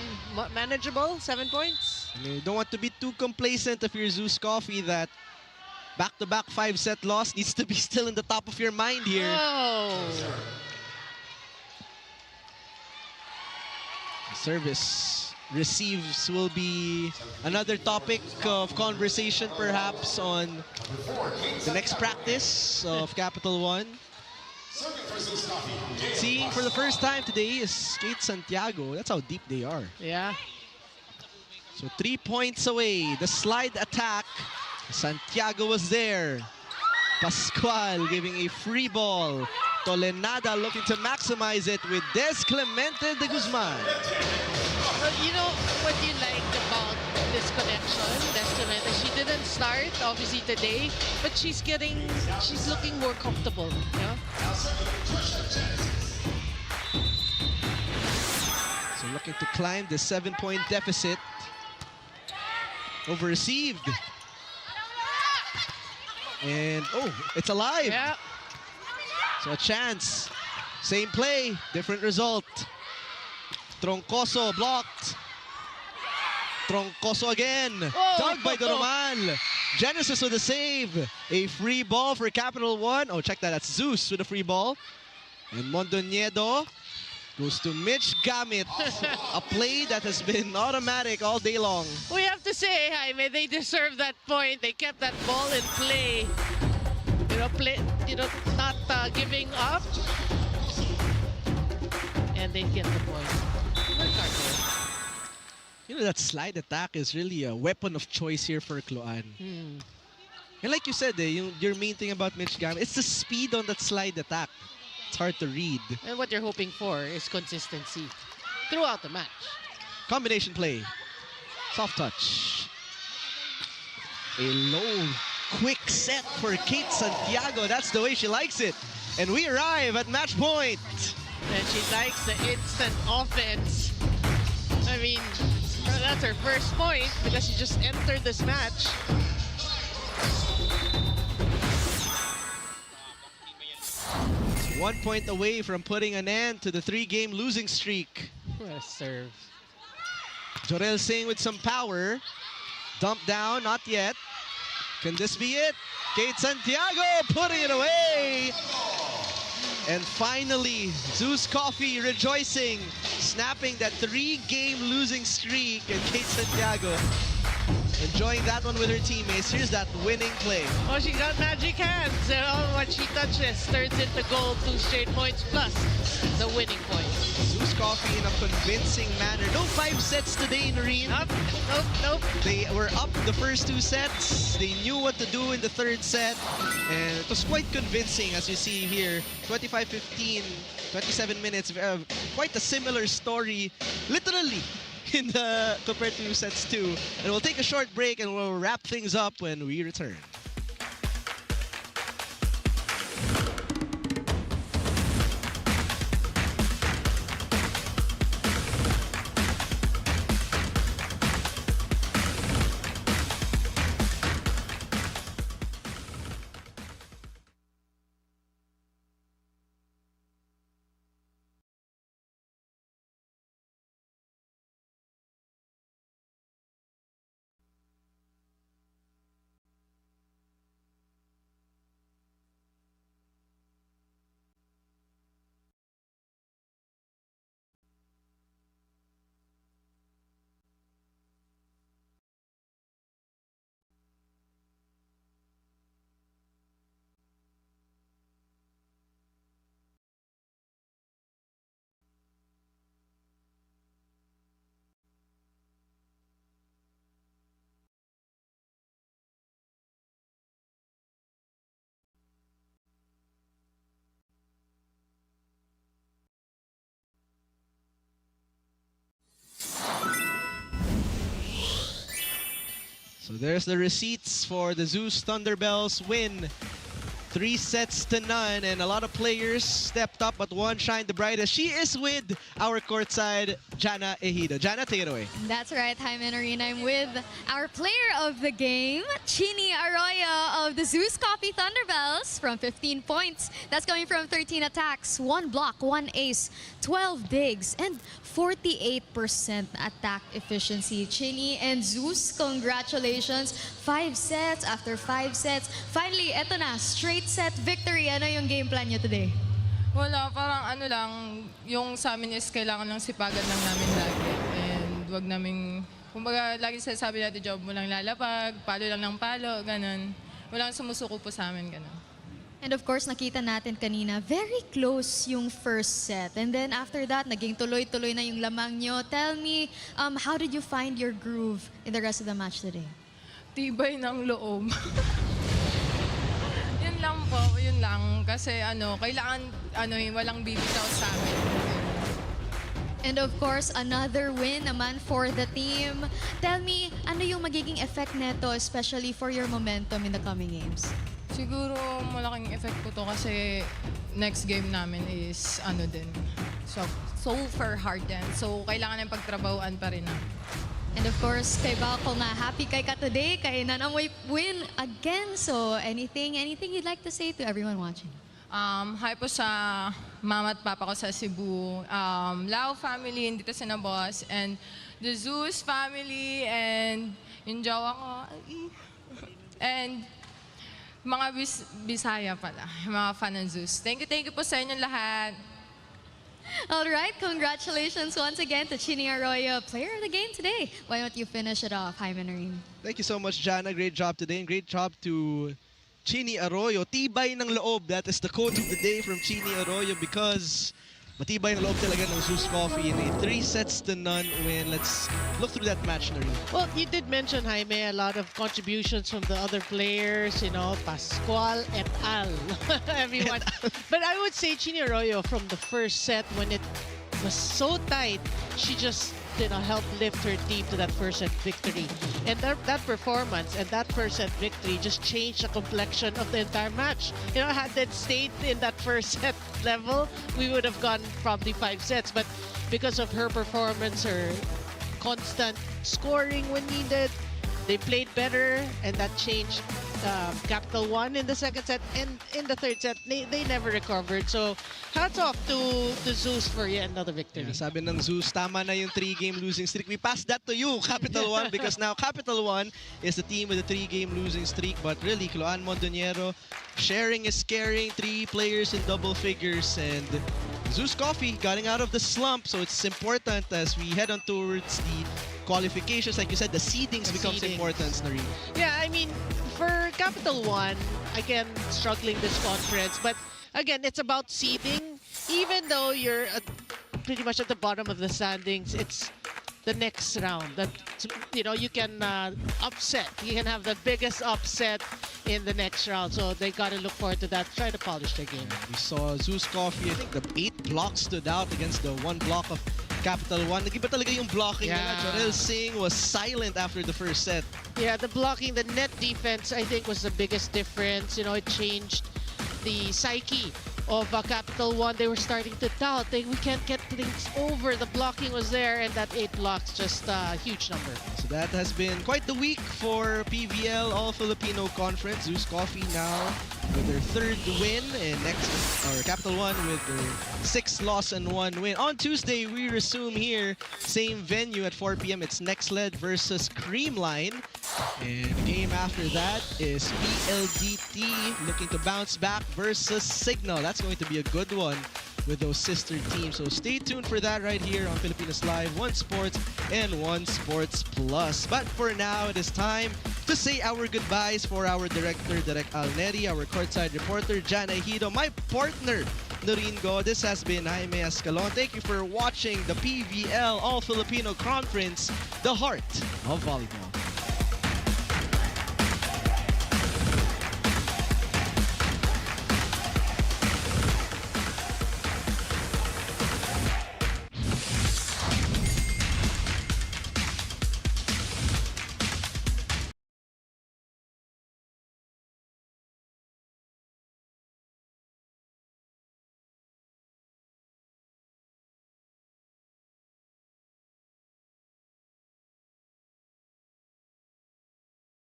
manageable, 7 points. You don't want to be too complacent if you're Zeus Coffee. That back-to-back 5-set loss needs to be still in the top of your mind here. Oh. Service receives will be another topic of conversation perhaps on the next practice of Capital One. Seeing for the first time today is Kate Santiago. That's how deep they are. Yeah. So 3 points away. The slide attack. Santiago was there. Pascual giving a free ball. Tolenada looking to maximize it with Des Clemente de Guzman. Well, you know what you like about this connection, Des Clemente? She didn't start, obviously, today, but she's looking more comfortable, yeah? So looking to climb the 7-point deficit. Over received. And, oh, it's alive. Yeah. So a chance. Same play, different result. Troncoso blocked. Troncoso again. Oh, Dug by Doromal. Genesis with a save. A free ball for Capital One. Oh, check that. That's Zeus with a free ball. And Mondoñedo goes to Mitch Gamit. A play that has been automatic all day long. We have to say, Jaime, they deserve that point. They kept that ball in play. Not giving up. And they get the point. Work hard there. You know, that slide attack is really a weapon of choice here for Cloan. And like you said, your main thing about Mitch Gamit, it's the speed on that slide attack. It's hard to read. And what you're hoping for is consistency throughout the match. Combination play. Soft touch. A low, quick set for Kate Santiago. That's the way she likes it. And we arrive at match point. And she likes the instant offense. I mean, that's her first point because she just entered this match. It's 1 point away from putting an end to the 3-game losing streak. What a serve. Jorel Singh with some power. Dump down, not yet. Can this be it? Kate Santiago putting it away. And finally, Zeus Coffee rejoicing, snapping that 3-game losing streak, and Kate Santiago enjoying that one with her teammates. Here's that winning play. Oh, she got magic hands. And what she touches turns into gold, 2 straight points plus the winning point. Zeus Coffee in a convincing manner. No 5 sets today, Noreen. Nope. They were up the first 2 sets. They knew what to do in the 3rd set. And it was quite convincing, as you see here. 25-15, 27 minutes. Quite a similar story, literally, compared to sets 2. And we'll take a short break and we'll wrap things up when we return. So there's the receipts for the Zeus Thunderbelles win. 3-0, and a lot of players stepped up, but one shined the brightest. She is with our courtside, Jana Ejido. Jana, take it away. That's right, Jaime and Arena. I'm with our player of the game, Chini Arroyo of the Zeus Coffee Thunderbelles from 15 points. That's coming from 13 attacks, 1 block, 1 ace, 12 digs, and 48% attack efficiency. Chini and Zeus, congratulations. 5 sets after 5 sets. Finally, eto na, straight set victory. Ano yung game plan nyo today? Wala, parang ano lang, yung sa amin is kailangan lang sipagan lang namin lagi. And wag namin, kumbaga lagi sinasabi natin, job mo lang lalapag, palo lang ng palo, ganun. Walang sumusuko po sa amin, ganun. And of course, nakita natin kanina, very close yung first set. And then after that, naging tuloy-tuloy na yung lamang nyo. Tell me, how did you find your groove in the rest of the match today? Tibay ng loob. Yun lang po, yun lang. Kasi kailangan walang bibitaw sa amin. And of course, another win naman for the team. Tell me, ano yung magiging effect neto, especially for your momentum in the coming games? Siguro malaking effect po to kasi next game namin is din. So for hard din. So kailangan ng pagtrabahuan pa rin namin. And of course, kay Bako nga, happy kay ka today, kay nanamoy win again. So anything you'd like to say to everyone watching? Hi po sa mama at papa ko sa Cebu, Lao family, dito sa Boss, and the Zeus family, and yung jowa ko, and mga Bisaya pala, mga fan ng Zeus. Thank you po sa inyong lahat. All right, congratulations once again to Chini Arroyo, player of the game today. Why don't you finish it off, Jaime Narin? Thank you so much, Jana. Great job today, and great job to Chini Arroyo. Tibay ng loob. That is the quote of the day from Chini Arroyo, because matibay ng loob talaga ng Zeus Coffee in a 3-0 win. Let's look through that match, Narin. Well, you did mention, Jaime, a lot of contributions from the other players, Pascual et al. Everyone. But I would say Chini Arroyo from the first set, when it was so tight, she just helped lift her team to that first set victory. And that performance and that first set victory just changed the complexion of the entire match. Had that stayed in that first set level, we would have gone probably 5 sets. But because of her performance, her constant scoring when needed, they played better, and that changed Capital 1 in the second set, and in the third set, they never recovered. So, hats off to Zeus for yet another victory. Yeah, sabi ng Zeus, tama na yung 3-game losing streak. We pass that to you, Capital 1, because now Capital 1 is the team with a 3-game losing streak. But really, Cloan Mondoniero, sharing is caring. 3 players in double figures, and Zeus Coffee getting out of the slump. So it's important as we head on towards the qualifications. Like you said, the seedings becomes important, Narin. Yeah, I mean, for Capital 1, again, struggling this conference. But again, it's about seeding. Even though you're pretty much at the bottom of the standings, it's the next round that you can upset. You can have the biggest upset in the next round. So they got to look forward to that. Try to polish their game. We saw Zeus Coffee. I think the 8 blocks stood out against the 1 block of Capital 1. Nag-iba talaga yung blocking nila. Jorel Singh was silent after the first set. Yeah, the blocking, the net defense, I think, was the biggest difference. It changed the psyche of Capital 1. They were starting to doubt. We can't get things over. The blocking was there, and that 8 blocks, just a huge number. So that has been quite the week for PVL All-Filipino Conference. Zeus Coffee now with their 3rd win, and Capital 1 with their 6th loss and 1 win. On Tuesday, we resume here, same venue at 4 p.m. It's Nextled versus Creamline. And the game after that is PLDT looking to bounce back versus Signal. That's going to be a good one with those sister teams. So stay tuned for that right here on Filipinas Live, One Sports and One Sports Plus. But for now, it is time to say our goodbyes for our director, Direk Alneri, our courtside reporter, Jana Ejido, my partner, Noreen Go. This has been Jaime Escalon. Thank you for watching the PVL All-Filipino Conference, the heart of volleyball.